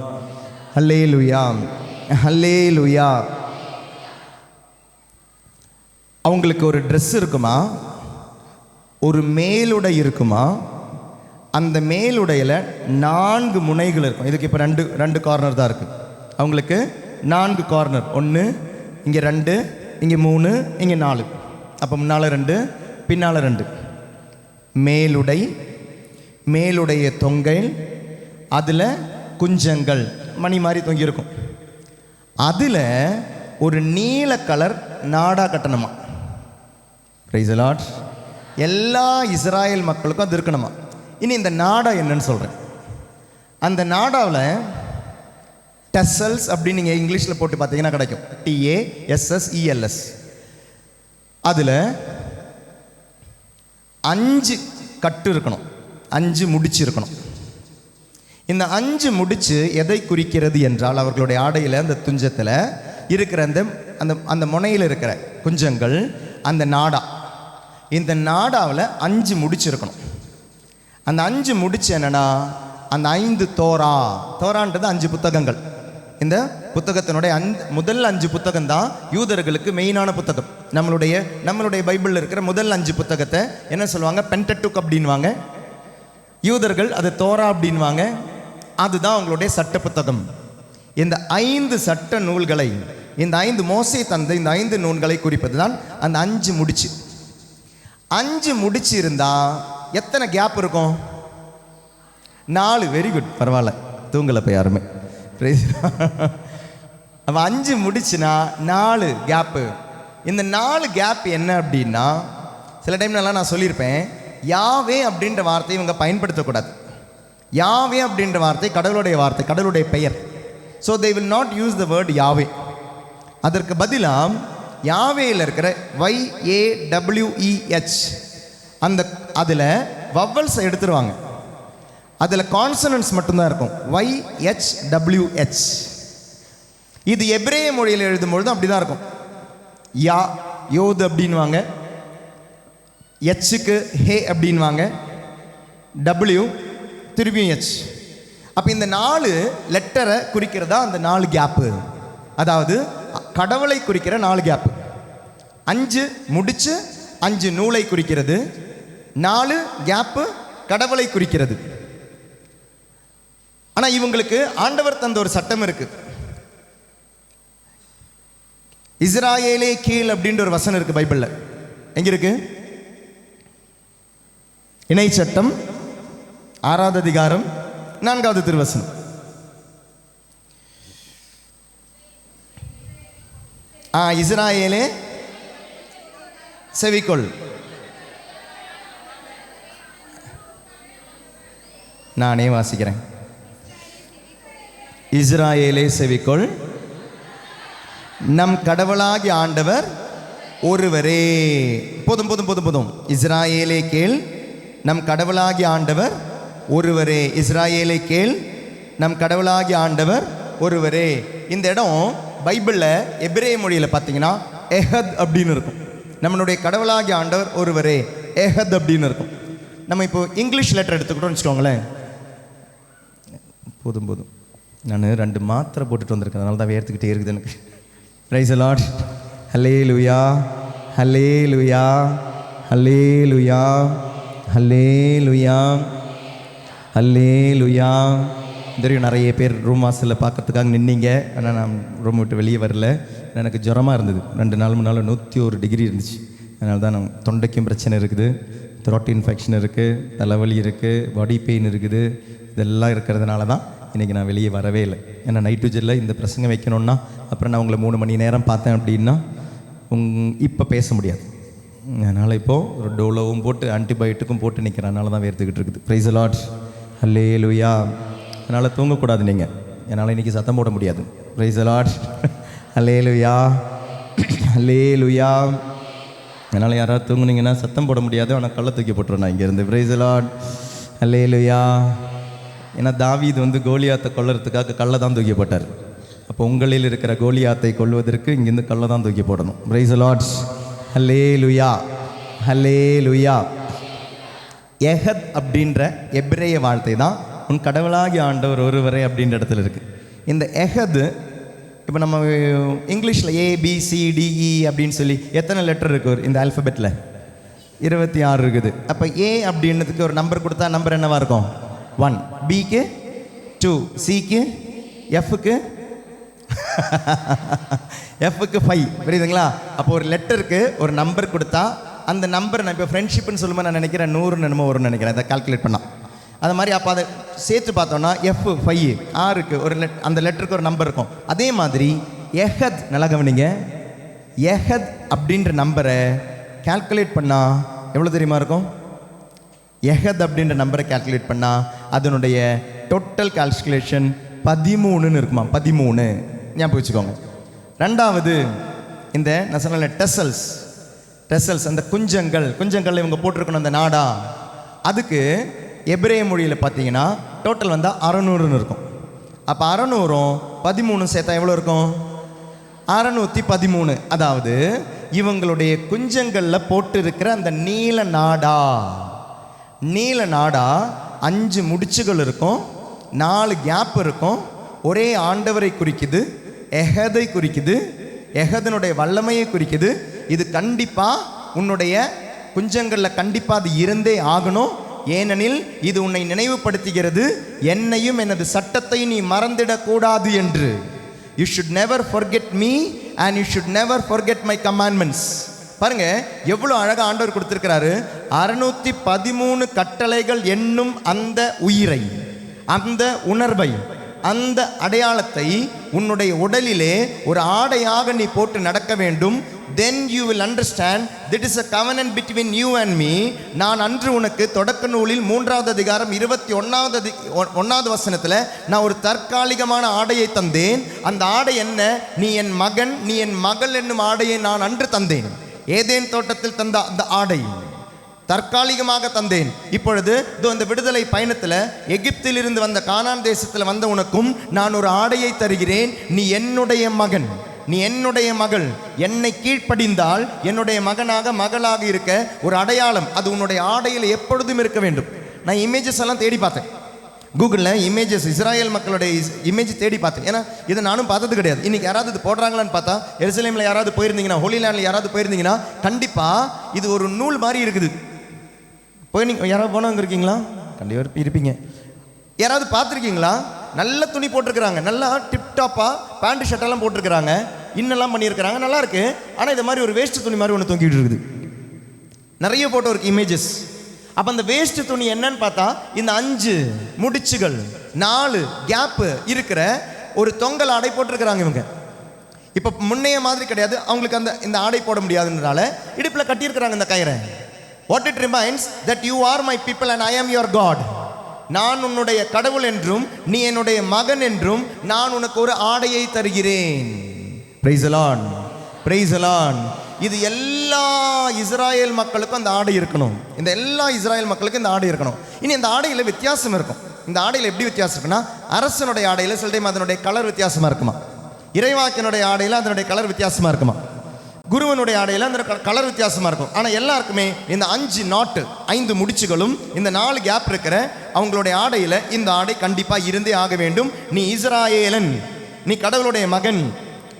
Hallelujah, hallelujah. அவங்களுக்கு ஒரு ட்ரெஸ் இருக்குமா, ஒரு மேலுடை இருக்குமா, அந்த மேலுடையில் 4 முனைகள் இருக்கும். இதுக்கு இப்போ ரெண்டு கார்னர் தான் இருக்குது. அவங்களுக்கு 4 கார்னர், 1 இங்கே 2 இங்கே 3 இங்கே 4. அப்போ முன்னால் 2 பின்னால் 2. மேலுடைய தொங்கல், அதில் குஞ்சங்கள் மணி மாதிரி தொங்கியிருக்கும். அதில் ஒரு நீல கலர் நாடா கட்டணுமா. Price the Lord. எல்லா இஸ்ராயேல் மக்களுக்கும் அது இருக்கணுமா. இனி இந்த நாடா என்னன்னு சொல்கிறேன். அந்த நாடாவில் டெசல்ஸ் அப்படின்னு நீங்கள் இங்கிலீஷில் போட்டு பார்த்தீங்கன்னா கிடைக்கும். TASSELS. அதில் 5 கட்டு இருக்கணும், 5 முடிச்சு இருக்கணும். இந்த 5 முடிச்சு எதை குறிக்கிறது என்றால், அவர்களுடைய ஆடையில் அந்த துஞ்சத்தில் இருக்கிற அந்த அந்த அந்த முனையில் இருக்கிற குஞ்சங்கள் அந்த நாடா. இந்த நாடாவில் 5 முடிச்சிருக்கணும். அந்த 5 முடிச்சு என்னன்னா அந்த 5 தோரான்றது 5 புத்தகங்கள். இந்த புத்தகத்தினுடைய முதல் 5 புத்தகம் தான் யூதர்களுக்கு மெயினான புத்தகம். நம்மளுடைய பைபிளில் இருக்கிற முதல் 5 புத்தகத்தை என்ன சொல்லுவாங்க? பென்டெட்டுக் அப்படின்வாங்க. யூதர்கள் அது தோரா அப்படின்வாங்க. அதுதான் அவங்களுடைய சட்ட புத்தகம். இந்த 5 சட்ட நூல்களை, இந்த 5 மோசே தந்த இந்த 5 நூல்களை குறிப்பது தான் அந்த 5 முடிச்சு. 5 முடிச்சு இருந்தா எத்தனை கேப் இருக்கும்? 4. வெரி குட், பரவாயில்ல, தூங்கலை இப்போ யாருமே. அப்போ 5 முடிச்சுனா 4 கேப்பு. இந்த 4 கேப் என்ன அப்படின்னா, சில டைம்லலாம் நான் சொல்லியிருப்பேன், யாவே அப்படின்ற வார்த்தையை இவங்க பயன்படுத்தக்கூடாது. யாவே அப்படின்ற வார்த்தை கடவுளுடைய வார்த்தை, கடவுளுடைய பெயர். So they will not use the word Yahweh. அதற்கு பதிலாக யாவேயில் இருக்கிற YAWEH அந்த அதில் வவ்வல்ஸை எடுத்துருவாங்க. அதில் கான்சனன்ட்ஸ் மட்டும்தான் இருக்கும், YHWH. இது எபிரேய மொழியில் எழுதும்பொழுது அப்படி தான் இருக்கும். யா யோது அப்படின்வாங்க, எச்சுக்கு ஹே அப்படின்வாங்க, W திரும்பியும் H. அப்போ இந்த 4 லெட்டரை குறிக்கிறதா அந்த 4 கேப்பு. அதாவது கடவுளை குறிக்கிற 4 கேப்பு. 5 முடிச்சு 5 நூலை குறிக்கிறது, 4 கேப்பு கடவுளை குறிக்கிறது. ஆனால் இவங்களுக்கு ஆண்டவர் தந்த ஒரு சட்டம் இருக்கு. இஸ்ராயேலே கீழ் அப்படின்ற ஒரு வசனம் இருக்கு பைபிளில். எங்க இருக்கு? இணை சட்டம் 6வது அதிகாரம் 4வது திருவசனம். இஸ்ராயேலே செவிக்கொள். நானே வாசிக்கிறேன். இஸ்ராயேலே செவிக்கொள், நம் கடவுளாகிய ஆண்டவர் ஒருவரே. போதும் போதும் போதும் போதும். இஸ்ராயேலே கேள், நம் கடவுளாகிய ஆண்டவர் ஒருவரே. இஸ்ராயேலை கேள், நம் கடவுளாகிய ஆண்டவர் ஒருவரே. இந்த இடம் பைபிளில் எபிரேய மொழியில் பார்த்தீங்கன்னா எஹத் அப்படின்னு இருக்கும். நம்மளுடைய கடவுளாகிய ஆண்டவர் ஒருவரே, எஹத் அப்படின்னு இருக்கும். நம்ம இப்போ இங்கிலீஷ் லெட்டர் எடுத்துக்கிட்டோம்னு வச்சுக்கோங்களேன். போதும் போதும், நான் 2 மாத்திரை போட்டுட்டு வந்திருக்கேன், அதனால தான் வேர்த்துக்கிட்டே இருக்குது எனக்கு. Praise the Lord. Hallelujah, hallelujah, hallelujah, hallelujah, hallelujah. தெரியும், நிறைய பேர் ரூம் வாசலில் பார்க்கறதுக்காக நின்னீங்க. ஆனால் நான் ரூம் விட்டு வெளியே வரல. எனக்கு ஜுரமாக இருந்தது. 2 நாள் 3 நாள் 101 டிகிரி இருந்துச்சு. அதனால தான் நான் தொண்டைக்கும் பிரச்சனை இருக்குது, த்ரோட் இன்ஃபெக்ஷன் இருக்குது, தலைவலி இருக்குது, பாடி பெயின் இருக்குது. இதெல்லாம் இருக்கிறதுனால தான் இன்றைக்கி நான் வெளியே வரவே இல்லை. ஏன்னா நைட்டு ஜெல்லில் இந்த பிரசங்கம் வைக்கணுன்னா அப்புறம் நான் உங்களை 3 மணி நேரம் பார்த்தேன் அப்படின்னா இப்போ பேச முடியாது. அதனால் இப்போது ஒரு டோலோவும் போட்டு ஆன்டிபயோட்டிக்கும் போட்டு நிற்கிறேன். அதனால தான் வேர்த்துக்கிட்டு இருக்குது. Praise the Lord. ஹல்லேலூயா. அதனால் தூங்கக்கூடாது நீங்கள். என்னால் இன்றைக்கி சத்தம் போட முடியாது. Praise the Lord. Hallelujah, hallelujah. அதனால் யாராவது தூங்குனீங்கன்னா சத்தம் போட முடியாது. ஆனால் கள்ள தூக்கி போட்டுருவேன் நான் இங்கேருந்து. Praise the Lord. ஹல்லேலூயா. ஏன்னா தாவீது கோலியாத்தை கொல்லுறதுக்காக கல்லை தான் தூக்கி போட்டார். அப்போ உங்களில் இருக்கிற கோலியாத்தை கொல்வதற்கு இங்கேருந்து கல்லை தான் தூக்கி போடணும். Price the Lord. ஹல்லேலூயா, ஹல்லேலூயா. எஹத் அப்படின்ற எபிரேய வார்த்தை தான் உன் கடவுளாகிய ஆண்டவர் ஒருவரே அப்படின்ற இடத்துல இருக்குது. இந்த எஹத் இப்போ நம்ம இங்கிலீஷில் ABCDE அப்படின்னு சொல்லி எத்தனை லெட்டர் இருக்குது இந்த ஆல்ஃபபெட்டில்? 26 இருக்குது. அப்போ A அப்படின்றதுக்கு ஒரு நம்பர் கொடுத்தா நம்பர் என்னவாக இருக்கும்? 1, Bக்கு 2, Cக்கு Fக்கு Fக்கு 5. புரியுதுங்களா? அப்போ ஒரு லெட்டருக்கு ஒரு நம்பர் கொடுத்தா அந்த நம்பர், நான் இப்போ ஃப்ரெண்ட்ஷிப்னு சொல்லும்போது நான் நினைக்கிறேன் 100 என்னமோ வரும்னு நினைக்கிறேன், அதை கால்குலேட் பண்ணால். அது மாதிரி அப்போ அதை சேர்த்து பார்த்தோன்னா F5, Rக்கு ஒரு அந்த லெட்டருக்கு ஒரு நம்பர் இருக்கும். அதே மாதிரி எஹத், நல்லா கவனிங்க, எஹத் அப்படின்ற நம்பரை கால்குலேட் பண்ணால் எவ்வளோ தெரியுமா இருக்கும்? எஹத் அப்படின்ற நம்பரை கால்குலேட் பண்ணால் அதனுடைய டோட்டல் கால்குலேஷன் 13ன்னு இருக்குமா? 13 ஞாபகம் வச்சுக்கோங்க. ரெண்டாவது இந்த நான் சொன்ன டெசல்ஸ் அந்த குஞ்சங்கள் இவங்க போட்டிருக்கணும் அந்த நாடா. அதுக்கு எபிரேய மொழியில் பார்த்தீங்கன்னா டோட்டல் 600ன்னு இருக்கும். அப்போ 600ம் 13 சேர்த்தா எவ்வளோ இருக்கும்? 613. அதாவது இவங்களுடைய குஞ்சங்கள்ல போட்டு இருக்கிற அந்த நீல நாடா 5 முடிச்சுகள் இருக்கும், 4 கேப் இருக்கும். ஒரே ஆண்டவரை குறிக்குது, எஹதை குறிக்குது, எஹதனுடைய வல்லமையை குறிக்குது. இது கண்டிப்பா உன்னுடைய குஞ்சங்கள்ல கண்டிப்பா அது இருந்தே ஆகணும். ஏனெனில் இது உன்னை நினைவுபடுத்துகிறது, என்னையும் எனது சட்டத்தை நீ மறந்திடக்கூடாது என்று. You should never forget me and you should never forget my commandments. பாருங்க எவ்வளவு அழகா ஆண்டவர் கொடுத்திருக்கிறாரு. 613 கட்டளைகள் என்னும் அந்த உயிரை, அந்த உணர்வை, அந்த அடையாளத்தை உன்னுடைய உடலிலே ஒரு ஆடையாக நீ போட்டு நடக்க வேண்டும். Then you will understand that is a covenant between you and me. நான் அன்று உனக்கு தொடக்க நூலில் 3வது அதிகாரம் 21வது வசனத்தில் நான் ஒரு தற்காலிகமான ஆடையை தந்தேன். அந்த ஆடை என்ன? நீ என் மகன், நீ என் மகள் என்னும் ஆடையை நான் அன்று தந்தேன். ஏதேன் தோட்டத்தில் தந்த அந்த ஆடை தற்காலிகமாக தந்தேன். இப்பொழுது இந்த விடுதலை பயணத்தில் எகிப்தில் இருந்து வந்த கானான் தேசத்தில் வந்த உனக்கும் நான் ஒரு ஆடையை தருகிறேன். நீ என்னுடைய மகன், நீ என்னுடைய மகள். என்னை கீழ்ப்படிந்தால் என்னுடைய மகனாக மகளாக இருக்க ஒரு அடையாளம், அது உன்னுடைய ஆடையில் எப்பொழுதும் இருக்க வேண்டும். நான் இமேஜஸ் எல்லாம் தேடி பார்த்தேன் கூகுளில், இமேஜஸ் இஸ்ராயல் மக்களுடைய இமேஜ் தேடி பார்த்தேன். ஏன்னா இதை நானும் பார்த்தது கிடையாது. இன்னைக்கு யாராவது இது போடுறாங்களான்னு பார்த்தா, எருசலேமில் யாராவது போயிருந்தீங்கன்னா, ஹோலி லேண்டில் யாராவது போயிருந்தீங்கன்னா கண்டிப்பாக இது ஒரு நூல் மாதிரி இருக்குது. போய் நீங்கள் யாராவது போனவங்க இருக்கீங்களா? கண்டிப்பாக இருப்பீங்க. யாராவது பார்த்துருக்கீங்களா? நல்ல துணி போட்டிருக்கிறாங்க, நல்லா டிப்டாப்பாக பேண்ட் ஷர்ட்டெல்லாம் போட்டிருக்கிறாங்க, இன்னெல்லாம் பண்ணியிருக்கிறாங்க, நல்லா இருக்கு. ஆனால் இது மாதிரி ஒரு வேஸ்ட் துணி மாதிரி ஒன்று தொங்கிட்டு இருக்குது. நிறைய போட்டோ இருக்கு இமேஜஸ். அப்போ அந்த வேஸ்ட் துணி என்னன்னு பார்த்தா இந்த 5 முடிச்சுகள் 4 கேப்பு இருக்கிற ஒரு தொங்கல் ஆடை போட்டிருக்கிறாங்க இவங்க. இப்போ முன்னைய மாதிரி கிடையாது, அவங்களுக்கு இந்த ஆடை போட முடியாதுன்றனால இடுப்பில் கட்டியிருக்கிறாங்க இந்த கயிறை. What it remains that you are my people and I am your God. நான் உன்னுடைய கடவுள் என்றும் நீ என்னுடைய மகன் என்றும் நான் உனக்கு ஒரு ஆடையை தருகிறேன். Price the Lord, price the Lord. இது எல்லா இஸ்ராயேல் மக்களுக்கும் அந்த ஆடை இருக்கணும். இந்த எல்லா இஸ்ராயேல் மக்களுக்கும் இந்த ஆடை இருக்கணும். இனி இந்த ஆடையில் வித்தியாசம் இருக்கும். இந்த ஆடையில் எப்படி வித்தியாசம் இருக்குன்னா, அரசனுடைய ஆடையில் சில டைம் அதனுடைய கலர் வித்தியாசமாக இருக்குமா, இறைவாக்கினுடைய ஆடையில் அதனுடைய கலர் வித்தியாசமாக இருக்குமா, குருவனுடைய ஆடையில் அந்த கலர் வித்தியாசமாக இருக்கும். ஆனால் எல்லாருக்குமே இந்த 5 நாட்டு 5 முடிச்சுகளும் இந்த 4 கேப் இருக்கிற அவங்களுடைய ஆடையில் இந்த ஆடை கண்டிப்பாக இருந்தே ஆக வேண்டும். நீ இஸ்ராயேலன், நீ கடவுளுடைய மகன்,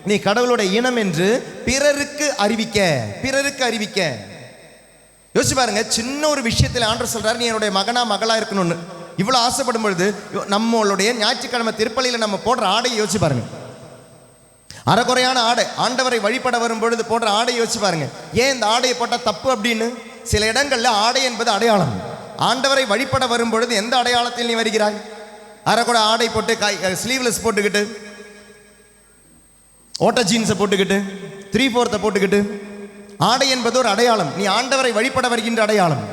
நீ கடவுளுடைய இனம் என்று பிறருக்கு அறிவிக்க. பிறருக்கு அறிவிக்க. யோசிச்சு பாருங்க, சின்ன ஒரு விஷயத்தில் ஆண்டவர் சொல்றாரு, நீ என்னுடைய மகனா மகளா இருக்கணும்னு. இவ்வளவு ஆசைப்படும் பொழுது நம்மளுடைய ஞாயிற்றுக்கிழமை திருப்பலியில் நம்ம போடுற ஆடையை யோசிச்சு பாருங்க. அறகுறையான ஆடை, ஆண்டவரை வழிபட வரும் பொழுது போடுற ஆடையை யோசிச்சு பாருங்க. ஏன் இந்த ஆடையை போட்டால் தப்பு அப்படின்னு? சில இடங்கள்ல ஆடை என்பது அடையாளம். ஆண்டவரை வழிபட வரும் பொழுது எந்த அடையாளத்தில் நீ வருகிறாய்? அறகுறை ஆடை போட்டு ஸ்லீவ்லெஸ் போட்டுக்கிட்டு, ஓட்ட ஜீன்ஸை போட்டுக்கிட்டு, 3/4 போட்டுக்கிட்டு. ஆடை என்பது ஒரு அடையாளம். நீ ஆண்டவரை வழிபட வருகின்ற அடையாளம்.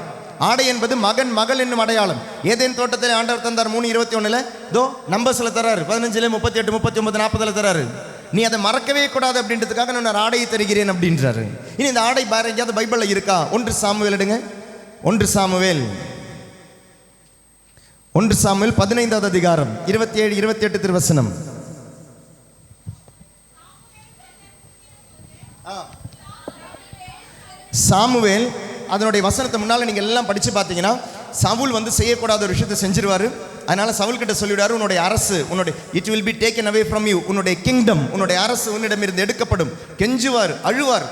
ஆடை என்பது மகன் மகள் என்னும் அடையாளம். ஏதேன் தோட்டத்தில் ஆண்டவர் தந்தார் 3:21 நம்பர்ஸ்ல தராரு, 15, 38, 39, 40 தராரு. நீ அதை மறக்கவே கூடாது அப்படின்றதுக்காக நான் ஆடையை தருகிறேன் அப்படின்றாரு. இனி இந்த ஆடை வேற எங்கேயாவது பைபிள்ல இருக்கா? 1 சாமுவேல் எடுங்க. 1 சாமுவேல் 15வது அதிகாரம் 27, 28 திருவசனம். சாமுவேல் அதனுடைய வசனத்தை முன்னால் நீங்கள் எல்லாம் படித்து பார்த்தீங்கன்னா, சவுல் செய்யக்கூடாத ஒரு விஷயத்தை செஞ்சிருவார். அதனால சவுல் கிட்ட சொல்லிவிடாரு, உன்னுடைய அரசு, உன்னுடைய it will be taken away from you, உன்னுடைய கிங்டம், உன்னுடைய அரசு உன்னிடமிருந்து எடுக்கப்படும். கெஞ்சுவார், அழுவார்.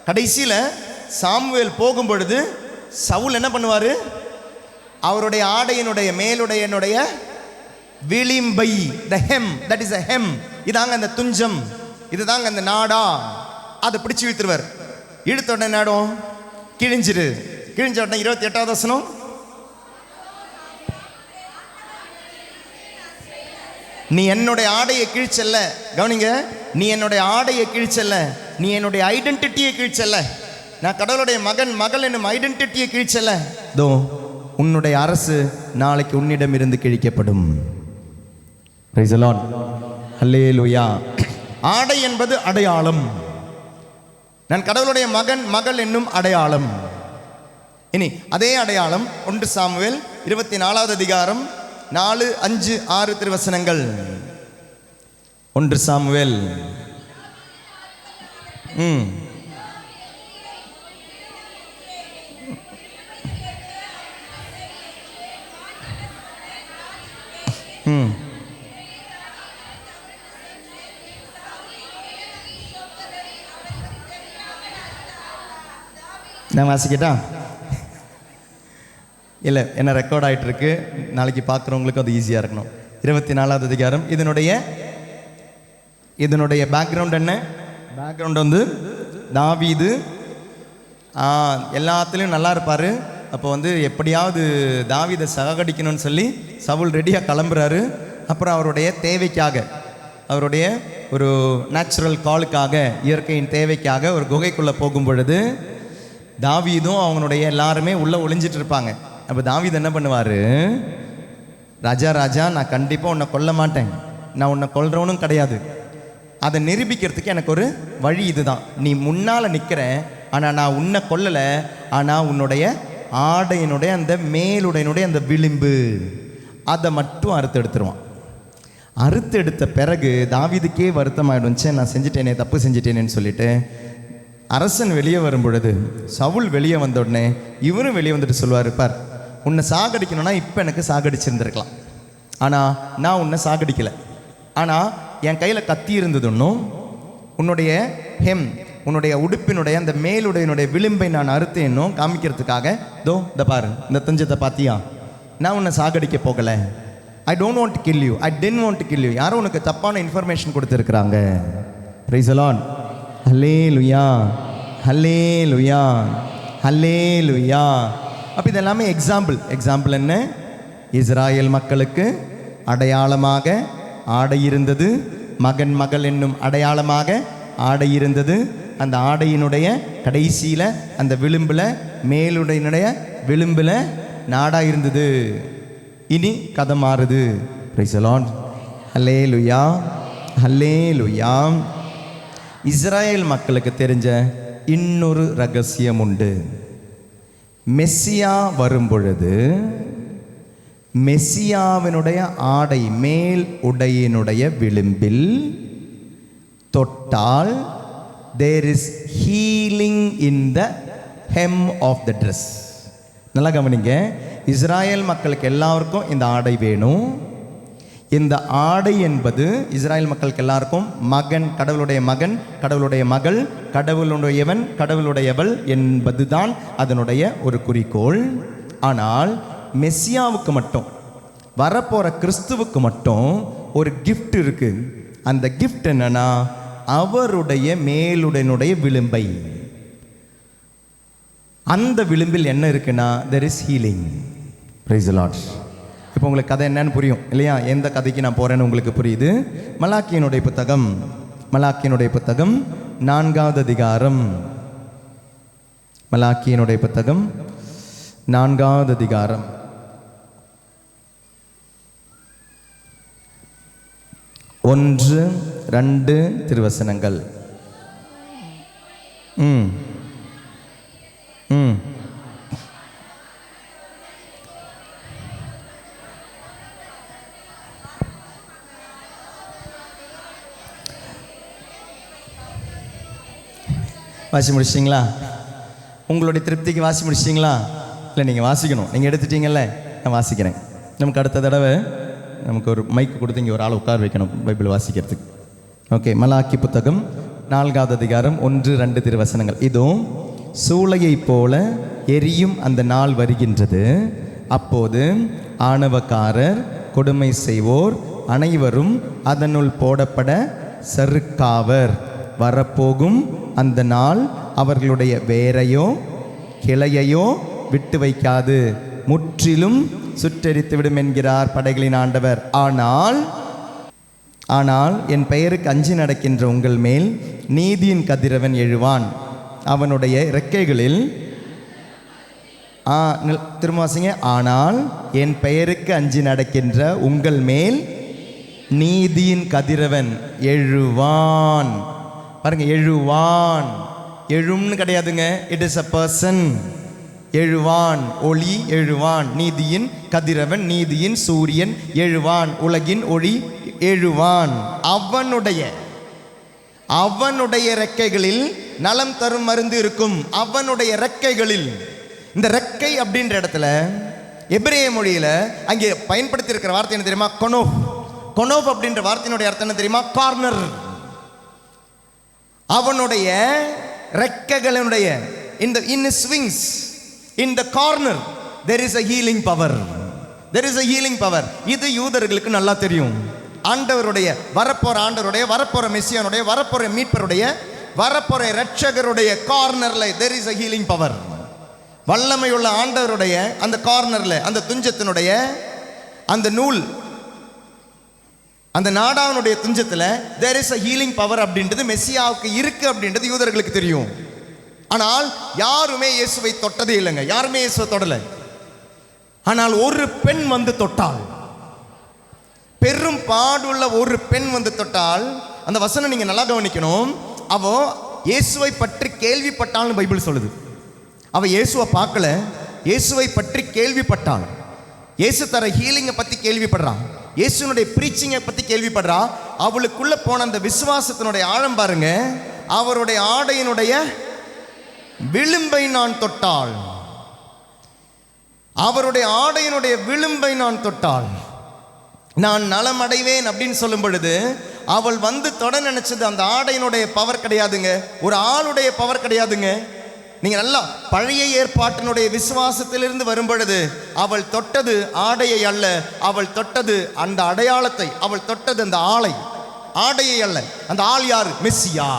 கடைசியில் சாமுவேல் போகும் பொழுது சவுல் என்ன பண்ணுவார்? அவருடைய ஆடையினுடைய மேலுடைய விளிம்பை, the hem, that is a hem, இதாங்க அந்த துஞ்சம், இதுதாங்க அந்த நாடா, அதை பிடிச்சி இழுத்துருவார். இழுத்த உடனே நாடும் கிழிஞ்சிரு. கிழிஞ்ச உடனே 28வது வசனம், நீ என்னுடைய ஆடையை கிழிச்சல்ல. கவனிங்க, நீ என்னுடைய ஆடையை கிழிச்சல்ல, நீ என்னுடைய ஐடென்டிட்டியை கிழிச்சல்ல. நான் கடவுளுடைய மகன் மகள் என்னும் ஐடென்டிட்டியை கிழிச்சல்ல. தோ உன்னுடைய அரசு நாளைக்கு உன்னிடம் இருந்து கிழிக்கப்படும். பிரைஸ் தி லார்ட், ஹல்லேலூயா. ஆடை என்பது அடையாளம். நான் கடவுளுடைய மகன் மகள் என்னும் அடையாளம். இனி அதே அடையாளம் 1 சாமுவேல் 24வது அதிகாரம் 4, 5, 6 திருவசனங்கள். 1 சாமுவேல் ம் ம் நான் வாசிக்கிட்டா? இல்லை, என்ன ரெக்கார்ட் ஆகிட்டு இருக்கு, நாளைக்கு பார்க்குறவங்களுக்கு அது ஈஸியாக இருக்கணும். 24வது அதிகாரம். இதனுடைய பேக்ரவுண்ட் என்ன? பேக்ரவுண்ட் வந்து தாவீது எல்லாத்துலேயும் நல்லா இருப்பார். அப்போ வந்து எப்படியாவது தாவீதை சாகடிக்கணும்னு சொல்லி சவுல் ரெடியாக கிளம்புறாரு. அப்புறம் அவருடைய தேவைக்காக, அவருடைய ஒரு நேச்சுரல் காலுக்காக, இயற்கையின் தேவைக்காக ஒரு குகைக்குள்ளே போகும் பொழுது தாவீதும் அவனுடைய எல்லாருமே உள்ளே ஒளிஞ்சிட்டு இருப்பாங்க. அப்போ தாவீது என்ன பண்ணுவார்? ராஜா நான் கண்டிப்பாக உன்னை கொல்ல மாட்டேன், நான் உன்னை கொல்றவனும் கிடையாது. அதை நிரூபிக்கிறதுக்கு எனக்கு ஒரு வழி இதுதான். நீ முன்னால் நிற்கிற, ஆனால் நான் உன்னை கொல்லலை, ஆனால் உன்னுடைய ஆடையினுடைய அந்த மேலுடையினுடைய அந்த விளிம்பு அதை மட்டும் அறுத்தெடுத்துருவான். அறுத்தெடுத்த பிறகு தாவீதுக்கே வருத்தம் ஆகிடுச்சு, நான் செஞ்சுட்டேனே, தப்பு செஞ்சுட்டேனேன்னு சொல்லிட்டு அரசன் வெளியே வரும் பொழுது, சவுல் வெளியே வந்த உடனே இவரும் வெளியே வந்துட்டு சொல்லுவார், பார், உன்னை சாகடிக்கணும்னா இப்போ எனக்கு சாகடிச்சிருந்துருக்கலாம், ஆனால் நான் உன்னை சாகடிக்கலை. ஆனால் என் கையில் கத்தி இருந்தது ஒன்றும், உன்னுடைய உன்னுடைய உடுப்பினுடைய அந்த மேலுடையினுடைய விளிம்பை நான் அறுத்தேன்னும் காமிக்கிறதுக்காக, இந்த பாரு, இந்த தஞ்சத்தை பார்த்தியா, நான் உன்னை சாகடிக்க போகலை. I don't want to kill you, I don't want to kill you. யாரும் உனக்கு தப்பான இன்ஃபர்மேஷன் கொடுத்துருக்குறாங்க. Praise the Lord. Hallelujah, hallelujah, hallelujah. அப்போ இதெல்லாமே எக்ஸாம்பிள் என்ன? இஸ்ராயேல் மக்களுக்கு அடையாளமாக ஆடை இருந்தது, மகள் என்னும் அடையாளமாக ஆடை இருந்தது. அந்த ஆடையினுடைய கடைசியில் அந்த விளிம்பில், மேலுடையினுடைய விளிம்பில் நாடா இருந்தது. இனி கதை மாறுது. Praise the Lord. Hallelujah, hallelujah. இஸ்ராயேல் மக்களுக்கு தெரிஞ்ச இன்னொரு ரகசியம் உண்டு. மெஸ்ஸியா வரும் பொழுது மெஸ்ஸியாவினுடைய ஆடை, மேல் உடையினுடைய விளிம்பில் தொட்டால் there is healing in the hem of the dress. நல்லா கவனிங்க, இஸ்ராயேல் மக்களுக்கு எல்லாருக்கும் இந்த ஆடை வேணும். இந்த ஆடை என்பது இஸ்ராயேல் மக்களுக்கு எல்லாருக்கும் மகன், கடவுளுடைய மகன், கடவுளுடைய மகள், கடவுளுடையவன், கடவுளுடையவள் என்பதுதான் அதனுடைய ஒரு குறிக்கோள். ஆனால் மெஸ்ஸியாவுக்கு மட்டும், வரப்போகிற கிறிஸ்துவுக்கு மட்டும் ஒரு கிஃப்ட் இருக்கு. அந்த கிஃப்ட் என்னன்னா, அவருடைய மேலுடனுடைய விளிம்பை, அந்த விளிம்பில் என்ன இருக்குன்னா, there is healing. Praise the Lord. இப்போ உங்களுக்கு கதை என்னன்னு புரியும் இல்லையா? எந்த கதைக்கு நான் போகிறேன்னு உங்களுக்கு புரியுது. மலாக்கியினுடைய புத்தகம் 4வது அதிகாரம். மலாக்கியினுடைய புத்தகம் 4வது அதிகாரம். 1-2 திருவசனங்கள். வாசி முடிச்சிட்டிங்களா? உங்களுடைய திருப்திக்கு வாசி முடிச்சிட்டிங்களா? இல்லை, நீங்கள் வாசிக்கணும். நீங்கள் எடுத்துட்டீங்கல்ல, நான் வாசிக்கிறேன். நமக்கு அடுத்த தடவை நமக்கு ஒரு மைக் கொடுத்து இங்கே ஒரு ஆள் உட்கார வைக்கணும் பைபிள் வாசிக்கிறதுக்கு. ஓகே, மலாக்கி புத்தகம் 4வது அதிகாரம் 1-2 திருவசனங்கள். இதுவும் சூளையை போல எரியும் அந்த நாள் வருகின்றது. அப்போது ஆணவக்காரர், கொடுமை செய்வோர் அனைவரும் அதனுள் போடப்பட சறுக்காவர். வரப்போகும் அந்த நாள் அவர்களுடைய வேரையோ கிளையையோ விட்டு வைக்காது, முற்றிலும் சுட்டெரித்து விடும் என்கிறார் படைகளின் ஆண்டவர். ஆனால் என் பெயருக்கு அஞ்சி நடக்கின்ற உங்கள் மேல் நீதியின் கதிரவன் எழுவான். அவனுடைய இறக்கைகளில் திருமாசிங்க, ஆனால் என் பெயருக்கு அஞ்சி நடக்கின்ற உங்கள் மேல் நீதியின் கதிரவன் எழுவான். பாருங்க, எழுவான். எழும்னு கிடையாதுங்க, இட் இஸ் அ பர்சன். எழுவான், ஒளி எழுவான், நீதியின் கதிரவன், நீதியின் சூரியன் எழுவான், உலகின் ஒளி எழுவான். அவனுடைய ரெக்கைகளில் நலம் தரும் மருந்து இருக்கும். அவனுடைய ரெக்கைகளில். இந்த ரெக்கை அப்படின்ற இடத்துல எபிரேய மொழியில அங்கே பயன்படுத்தி இருக்கிற வார்த்தை என்ன தெரியுமா? கொனோப். கொனோப் அப்படின்ற வார்த்தையினுடைய அர்த்தம் என்ன தெரியுமா? கார்னர். அவனுடைய ரெக்கைகளுடைய in his wings, in the corner there is a healing power. There is a healing power. இது யூதர்களுக்கு நல்லா தெரியும். ஆண்டவருடைய வரப்போற ஆண்டவருடைய வரப்போற மெசியானுடைய வரப்போற மீட்பருடைய வரப்போற இரட்சகருடைய கார்னர்ல there is a healing power. வல்லமையுள்ள ஆண்டவருடைய அந்த கார்னர்ல, அந்த துஞ்சத்தினுடைய அந்த நூல், அந்த நாடாவனுடைய துஞ்சத்தில் there is a healing power அப்படின்றது மெசியாவுக்கு இருக்கு அப்படின்றது யூதர்களுக்கு தெரியும். ஆனால் யாருமே இயேசுவை தொட்டதே இல்லைங்க. யாருமே இயேசுவை தொடலை. ஆனால் ஒரு பெண் வந்து தொட்டாள். பெரும் பாடுள்ள ஒரு பெண் வந்து தொட்டால், அந்த வசனம் நீங்க நல்லா கவனிக்கணும். அவ இயேசுவை பற்றி கேள்விப்பட்டாள்னு பைபிள் சொல்லுது. அவ இயேசுவை பார்க்கல, இயேசுவை பற்றி கேள்விப்பட்டாள். இயேசு தர ஹீலிங்கை பற்றி கேள்விப்படுறான், இயேசுனுடைய ப்ரீச்சிங்கை பற்றி அவளுக்குள்ள போன அந்த விசுவாசத்தினுடைய ஆழம் பாருங்க. அவருடைய ஆடையினுடைய விளிம்பை நான் தொட்டாள். அவருடைய ஆடையினுடைய விளிம்பை நான் தொட்டாள், நான் நலம் அடைவேன் அப்படின்னு சொல்லும் பொழுது அவள் வந்து தொட நினைச்சது அந்த ஆடையினுடைய பவர் கிடையாதுங்க, ஒரு ஆளுடைய பவர் கிடையாதுங்க. நீங்க நல்லா பழைய ஏற்பாட்டினுடைய விசுவாசத்திலிருந்து வரும் பொழுது அவள் தொட்டது ஆடையை அல்ல, அவள் தொட்டது அந்த அடையாளத்தை, அவள் தொட்டது அந்த ஆளை, ஆடையை அல்ல. அந்த ஆள் யாரு? மெஸ்ஸியா.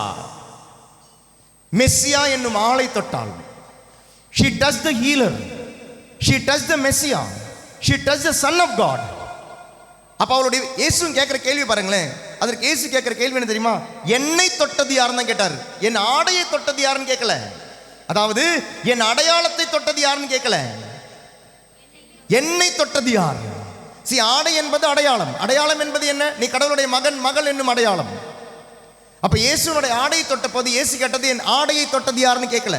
மெஸ்ஸியா என்னும் ஆளை தொட்டாள். she touched the healer, she touched the Messiah, she touched the son of God. அப்ப அவளுடைய இயேசு கேட்கிற கேள்வி பாருங்களேன். அதற்கு இயேசு கேட்கிற கேள்வி என்ன தெரியுமா? என்னை தொட்டது யாருன்னு தான் கேட்டார். என் ஆடையை தொட்டது யாருன்னு கேட்கல. அதாவது என் அடையாளத்தை தொட்டது யாருன்னு கேட்கல, என்னை தொட்டது யார்? ஆடை என்பது அடையாளம். அடையாளம் என்பது என்ன? நீ கடவுளுடைய மகன் மகள் என்னும் அடையாளம். அப்ப இயேசுனுடைய ஆடையை தொட்ட போது இயேசு கேட்டது என் ஆடையை தொட்டது யாருன்னு கேட்கல,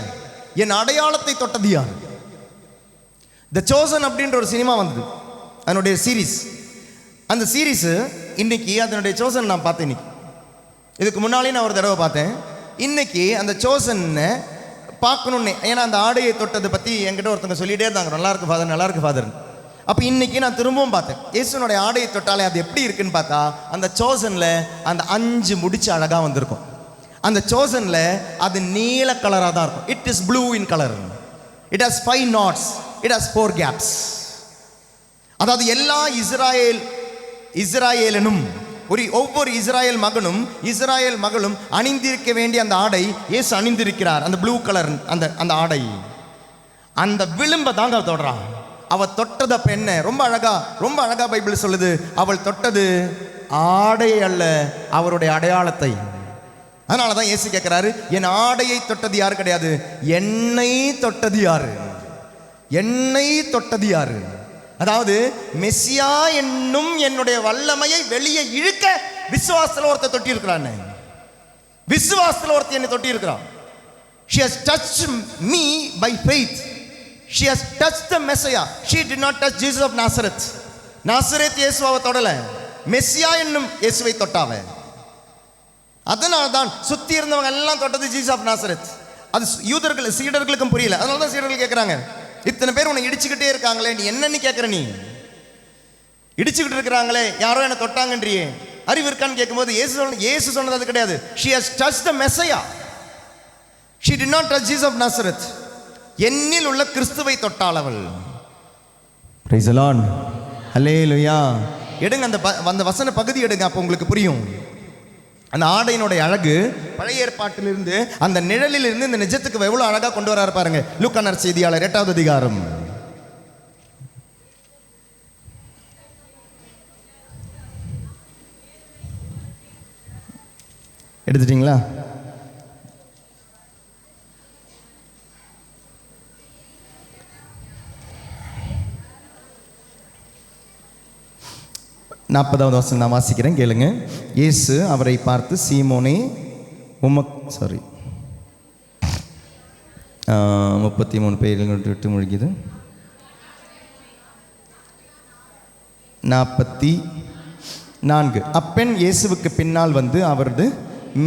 என் அடையாளத்தை தொட்டது யார்? த சோசன் அப்படின்ற ஒரு சினிமா வந்தது, அதனுடைய சீரீஸ். அந்த சீரீஸ் இன்னைக்கு அதனுடைய சோசன் நான் பார்த்தேன். இன்னைக்கு இதுக்கு முன்னாலே நான் ஒரு தடவை பார்த்தேன். இன்னைக்கு அந்த சோசனை பார்க்கணுன்னே, ஏன்னா அந்த ஆடையை தொட்டதை பற்றி என்கிட்ட ஒருத்தவங்க சொல்லிகிட்டே இருந்தாங்க, நல்லா இருக்கு ஃபாதர், நல்லா இருக்கு ஃபாதர். அப்போ இன்னைக்கு நான் திரும்பவும் பார்த்தேன். இயேசுனுடைய ஆடையை தொட்டாலே அது எப்படி இருக்குன்னு பார்த்தா, அந்த சோசனில் அந்த 5 முடிச்சு அழகாக வந்திருக்கும். அந்த சோசனில் அது நீல கலராக தான் இருக்கும். It is blue in colour. It has 5 knots, it has 4 gaps. அதாவது எல்லா இஸ்ராயேலனும் ஒவ்வொரு இஸ்ராயேல் மகளும் அணிந்திருக்க வேண்டிய அந்த ஆடை இயேசு அணிந்திருக்கிறார். அந்த ப்ளூ கலர் அந்த ஆடை, அந்த விளிம்பை தாங்க தொடுறான். அவ தொட்டத பெண்ணை ரொம்ப அழகா பைபிள் சொல்லுது. அவள் தொட்டது ஆடை அல்ல, அவருடைய அடையாளத்தை. அதனாலதான் இயேசு கேட்கிறாரு, என் ஆடையை தொட்டது யாரு கிடையாது, என்னை தொட்டது யாரு? என்னை தொட்டது யாரு? அதாவது மெஸ்ஸியா என்னும் என்னுடைய வல்லமையை வெளியே இழுக்க விசுவாசத்துல ஒருத்தர் தொட்டி இருக்கிறான். விசுவாசத்துல ஒருத்தர் என்னை தொட்டி இருக்கிறான். She has touched me by faith. She has touched the Messiah. She did not touch Jesus of Nazareth. Nazareth இயேசுவை தொடல, மெஸ்ஸியா என்னும் இயேசுவை தொட்டாவ. அதனால தான் சுத்தி இருந்தவங்க எல்லாம் தொட்டது ஜீசஸ் ஆஃப் நாசரேத். அது சீடர்களுக்கும் புரியல. அதனால தான் சீடர்கள் கேட்குறாங்க, இத்தனை பேர் உன்னை இடிச்சுக்கிட்டே இருக்காங்களே, நீ என்னன்னு கேட்குற? நீ இடிச்சுக்கிட்டு இருக்கிறாங்களே, யாரோ என்னை தொட்டாங்கன்றியே, அறிவு இருக்கான்னு கேட்கும்போது இயேசு சொன்னது அது கிடையாது. She has touched the Messiah. She did not touch Jesus of Nazareth. என்னில் உள்ள கிறிஸ்துவை தொட்டாள் அவள். Praise the Lord. Hallelujah. எடுங்க அந்த வசன பகுதி எடுங்க, அப்போ உங்களுக்கு புரியும். அந்த ஆடையினுடைய அழகு பழைய ஏற்பாட்டிலிருந்து அந்த நிழலிலிருந்து இந்த நிஜத்துக்கு எவ்வளவு அழகா கொண்டு வராரு பாருங்க. லூக்கா நற்செய்தியாளர் 8வது அதிகாரம். எடுத்துட்டீங்களா? நாற்பதாவது வசனம் நான் வாசிக்கிறேன், கேளுங்க. இயேசு அவரை பார்த்து, சீமோனே 33 பேர்கள் விட்டு முழுகிது. 44. அப்பெண் இயேசுவுக்கு பின்னால் வந்து அவரது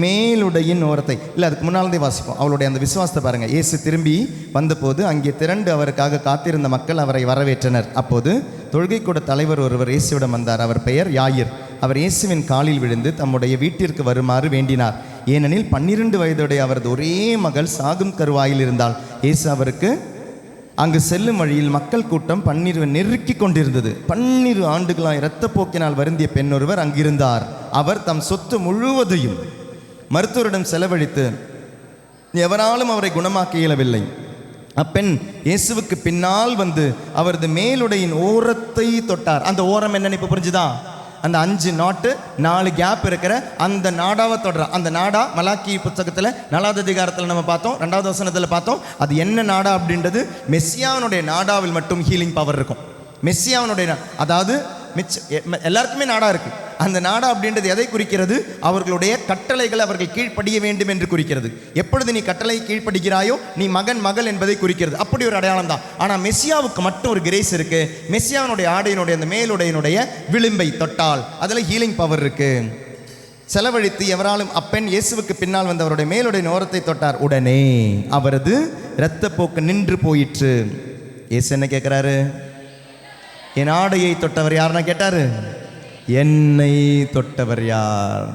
மேலுடையின் ஓரத்தை. இல்லை, அதுக்கு முன்னால்தே வாசிப்போம். அவளுடைய அந்த விசுவாசத்தை பாருங்க. இயேசு திரும்பி வந்தபோது அங்கே திரண்டு அவருக்காக காத்திருந்த மக்கள் அவரை வரவேற்றனர். அப்போது தொழுகை கூட தலைவர் ஒருவர் இயேசுவிடம் வந்தார். அவர் பெயர் யாயிர். அவர் இயேசுவின் காலில் விழுந்து தம்முடைய வீட்டிற்கு வருமாறு வேண்டினார். ஏனெனில் 12 வயதுடைய அவரது ஒரே மகள் சாகும் கருவாயில் இருந்தால். இயேசு அவருக்கு அங்கு செல்லும் வழியில் மக்கள் கூட்டம் 12 நெருக்கி கொண்டிருந்தது. 12 ஆண்டுகளாய் இரத்தப்போக்கினால் வருந்திய பெண் ஒருவர் அங்கிருந்தார். அவர் தம் சொத்து முழுவதையும் மருத்துவரிடம் செலவழித்து எவராலும் அவரை குணமாக்க இயலவில்லை. அப்பெண் இயேசுவுக்கு பின்னால் வந்து அவரது மேலுடையின் ஓரத்தை தொட்டார். அந்த ஓரம் என்னன்னு இப்போ புரிஞ்சுதா? அந்த 5 நாட்டு 4 கேப் இருக்கிற அந்த நாடாவை தொடர. அந்த நாடா மலாக்கி புத்தகத்தில் 4வது அதிகாரத்தில் நம்ம பார்த்தோம், 2வது வசனத்தில் பார்த்தோம். அது என்ன நாடா அப்படின்றது, மெஸ்ஸியாவினுடைய நாடாவில் மட்டும் ஹீலிங் பவர் இருக்கும். மெஸ்ஸியாவினுடைய அதாவது எல்லாருக்குமே நாடா இருக்கு. அந்த நாடா அப்படின்றது எதை குறிக்கிறது? அவர்களுடைய கட்டளைகள் அவர்கள் கீழ்ப்படிய வேண்டும் என்று குறிக்கிறது. எப்பொழுது நீ கட்டளை கீழ்ப்படுகிறாயோ நீ மகன் மகள் என்பதை குறிக்கிறது. அப்படி ஒரு அடையாளம் தான். ஆனால் மெஸ்ஸியாவுக்கு மட்டும் ஒரு கிரேஸ் இருக்கு. மெஸ்ஸியாவினுடைய ஆடையினுடைய அந்த மேலுடையினுடைய விளிம்பை தொட்டால் அதில் ஹீலிங் பவர் இருக்கு. செலவழித்து எவராலும் அப்பெண் இயேசுவுக்கு பின்னால் வந்து அவருடைய மேலுடைய ஓரத்தை தொட்டார். உடனே அவரது இரத்தப்போக்கு நின்று போயிற்று. இயேசு என்ன கேட்கிறாரு? என் ஆடையை தொட்டவர் யாருன்னா கேட்டாரு. என்னை தொட்டவர் யார்,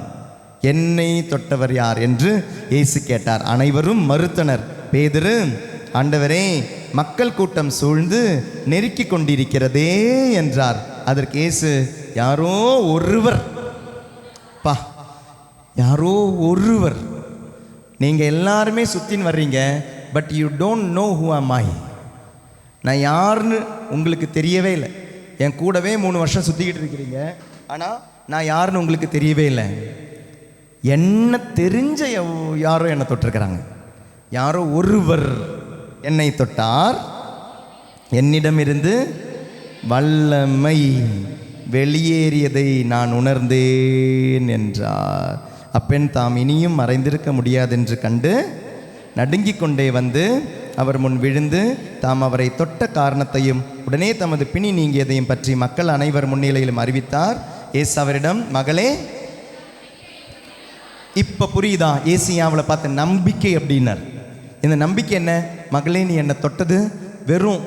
என்னை தொட்டவர் யார் என்று இயேசு கேட்டார். அனைவரும் மறுத்தனர். பேதுரு, ஆண்டவரே, மக்கள் கூட்டம் சூழ்ந்து நெருக்கி கொண்டிருக்கிறதே என்றார். அதற்கு இயேசு, யாரோ ஒருவர், யாரோ ஒருவர், நீங்க எல்லாருமே சுத்தின்னு வர்றீங்க, but you don't know who am I. நான் யாருன்னு உங்களுக்கு தெரியவே இல்லை. என் கூடவே 3 வருஷம் சுற்றிக்கிட்டு இருக்கிறீங்க, ஆனால் நான் யாருன்னு உங்களுக்கு தெரியவே இல்லை. என்ன தெரிஞ்ச யாரோ என்னை தொட்டிருக்கிறாங்க. யாரோ ஒருவர் என்னை தொட்டார், என்னிடமிருந்து வல்லமை வெளியேறியதை நான் உணர்ந்தேன் என்றார். அப்பெண் தாம் இனியும் மறைந்திருக்க முடியாதென்று கண்டு நடுங்கிக் கொண்டே வந்து அவர் முன் விழுந்து தாம் அவரை தொட்ட காரணத்தையும் உடனே தமது பிணி நீங்கியதையும் பற்றி மக்கள் அனைவர் முன்னிலையிலும் அறிவித்தார். இயேசு அவரிடம், மகளே, இப்ப புரியுதா ஏசியாவளை பார்த்த நம்பிக்கை அப்படின்னார். இந்த நம்பிக்கை என்ன? மகளே, நீ என்னை தொட்டது வெறும்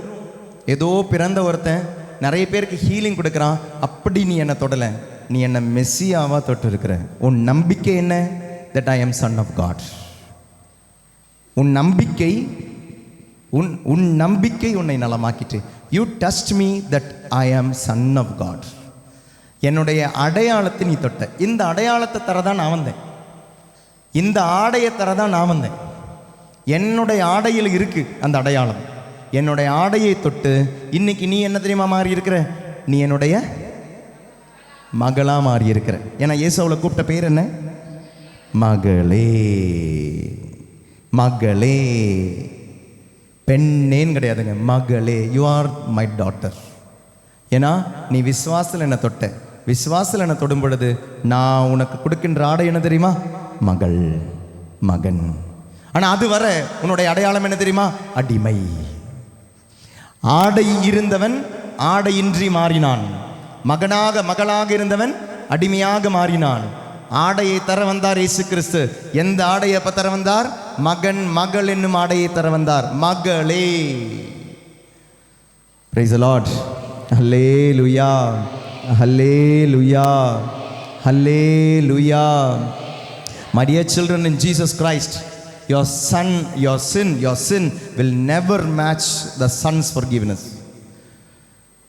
ஏதோ பிறந்த ஒருத்தன் நிறைய பேருக்கு ஹீலிங் கொடுக்குறான், அப்படி நீ என்னை தொடலை. நீ என்னை மெஸ்ஸியாவா தொட்டு இருக்கிற. உன் நம்பிக்கை என்ன? That I am son of God. உன் நம்பிக்கை உன் நம்பிக்கை உன்னை நலமாக்கிட்டு. You touched me that I am son of God. என்னுடைய அடையாளத்தை நீ தொட்ட. இந்த அடையாளத்தை தரதான் நான் வந்தேன். இந்த ஆடையை தரதான் நான் வந்தேன். என்னுடைய ஆடையில் இருக்கு அந்த அடையாளம். என்னுடைய ஆடையை தொட்டு இன்னைக்கு நீ என்ன தெரியுமா மாறி இருக்கிற? நீ என்னுடைய மகளா மாறி இருக்கிற. ஏன்னா இயேசுவை கூப்பிட்ட பேர் என்ன? மகளே. மகளே, பெண்ணேன்னு கிடையாதுங்க, மகளே. You are my daughter. ஏன்னா நீ விசுவாசத்தில் என்னை தொட்ட. விசுவாசத்தில் என்னை தொடும் பொழுது நான் உனக்கு கொடுக்கின்ற ஆடை என்ன தெரியுமா? மகள், மகன். ஆனால் அது வர உன்னுடைய அடையாளம் என்ன தெரியுமா? அடிமை. ஆடை இருந்தவன் ஆடையின்றி மாறினான். மகனாக மகளாக இருந்தவன் அடிமையாக மாறினான். ஆடையை தர வந்தார் இயேசு கிறிஸ்து. எந்த ஆடையை அப்ப தர வந்தார்? மகன் மகள் என்னும் ஆடையை தர வந்தார். மகளே. Praise the Lord. Hallelujah. Hallelujah. Hallelujah. My dear children in Jesus Christ, your sin will never match the son's forgiveness.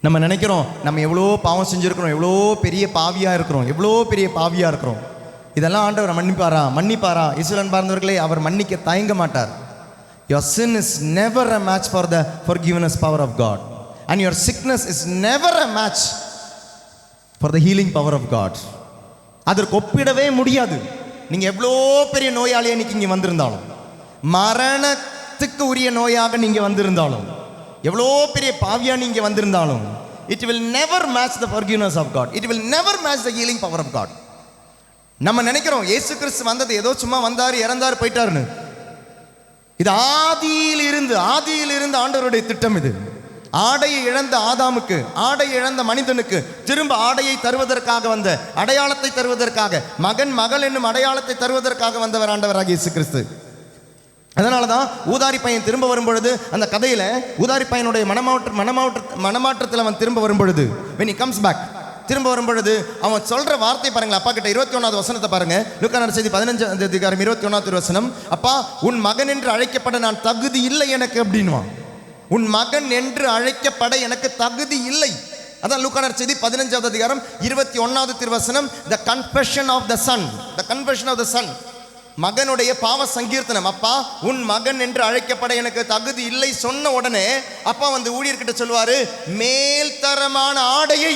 நம்ம நினைக்கிறோம் நம்ம எவ்வளோ பாவம் செஞ்சுருக்கிறோம், எவ்வளோ பெரிய பாவியாக இருக்கிறோம், எவ்வளோ பெரிய பாவியாக இருக்கிறோம். இதெல்லாம் ஆண்டவர் மன்னிப்பாரா? இஸ்ரவேல் பார்ந்தவர்களே, அவர் மன்னிக்க தயங்க மாட்டார். Your sin is never a match for the forgiveness power of God. And your sickness is never a match for the healing power of God. அதற்கு ஒப்பிடவே முடியாது. நீங்கள் எவ்வளோ பெரிய நோயாளியாக இன்னைக்கு இங்கே வந்திருந்தாலும், மரணத்துக்கு உரிய நோயாக நீங்கள் வந்திருந்தாலும், எவ்வளோ பெரிய பாவியா நீங்க வந்திருந்தாலும், it will never match the forgiveness of God. It will never match the healing power of God. நம்ம நினைக்கிறோம் இயேசு கிறிஸ்து வந்தது ஏதோ சும்மா வந்தார், இறந்தார், போயிட்டாருன்னு. இது ஆதியில் இருந்து ஆண்டவருடைய திட்டம். இது ஆடையை இழந்த ஆதாமுக்கு, ஆடை இழந்த மனிதனுக்கு திரும்ப ஆடையை தருவதற்காக வந்த, அடையாளத்தை தருவதற்காக, மகன் மகள் என்னும் அடையாளத்தை தருவதற்காக வந்தவர் ஆண்டவராகிய இயேசு கிறிஸ்து. அதனால தான் ஊதாரி பையன் திரும்ப வரும்பொழுது, அந்த கதையில் ஊதாரி பையனுடைய மனமாற்றத்தில் அவன் திரும்ப வரும்பொழுது, when he comes back, திரும்ப வரும்பொழுது அவன் சொல்ற வார்த்தை பாருங்களேன். அப்பா கிட்ட 21வது வசனத்தை பாருங்க. லூக்கா நற்செய்தி 15 அதிகாரம் 21வது வசனம். அப்பா, உன் மகன் என்று அழைக்கப்பட நான் தகுதி இல்லை எனக்கு அப்படின்வான். உன் மகன் என்று அழைக்கப்பட எனக்கு தகுதி இல்லை. அதான் லூக்கா நற்செய்தி 15வது அதிகாரம் 21வது திருவசனம். the confession of the son, the confession of the son, மகனுடைய பாவ சங்கீர்த்தனம். அப்பா, உன் மகன் என்று அழைக்கப்பட எனக்கு தகுதி இல்லை சொன்ன உடனே அப்பா வந்து ஊழியர்கிட்ட சொல்வாரு, மேல்தரமான ஆடையை,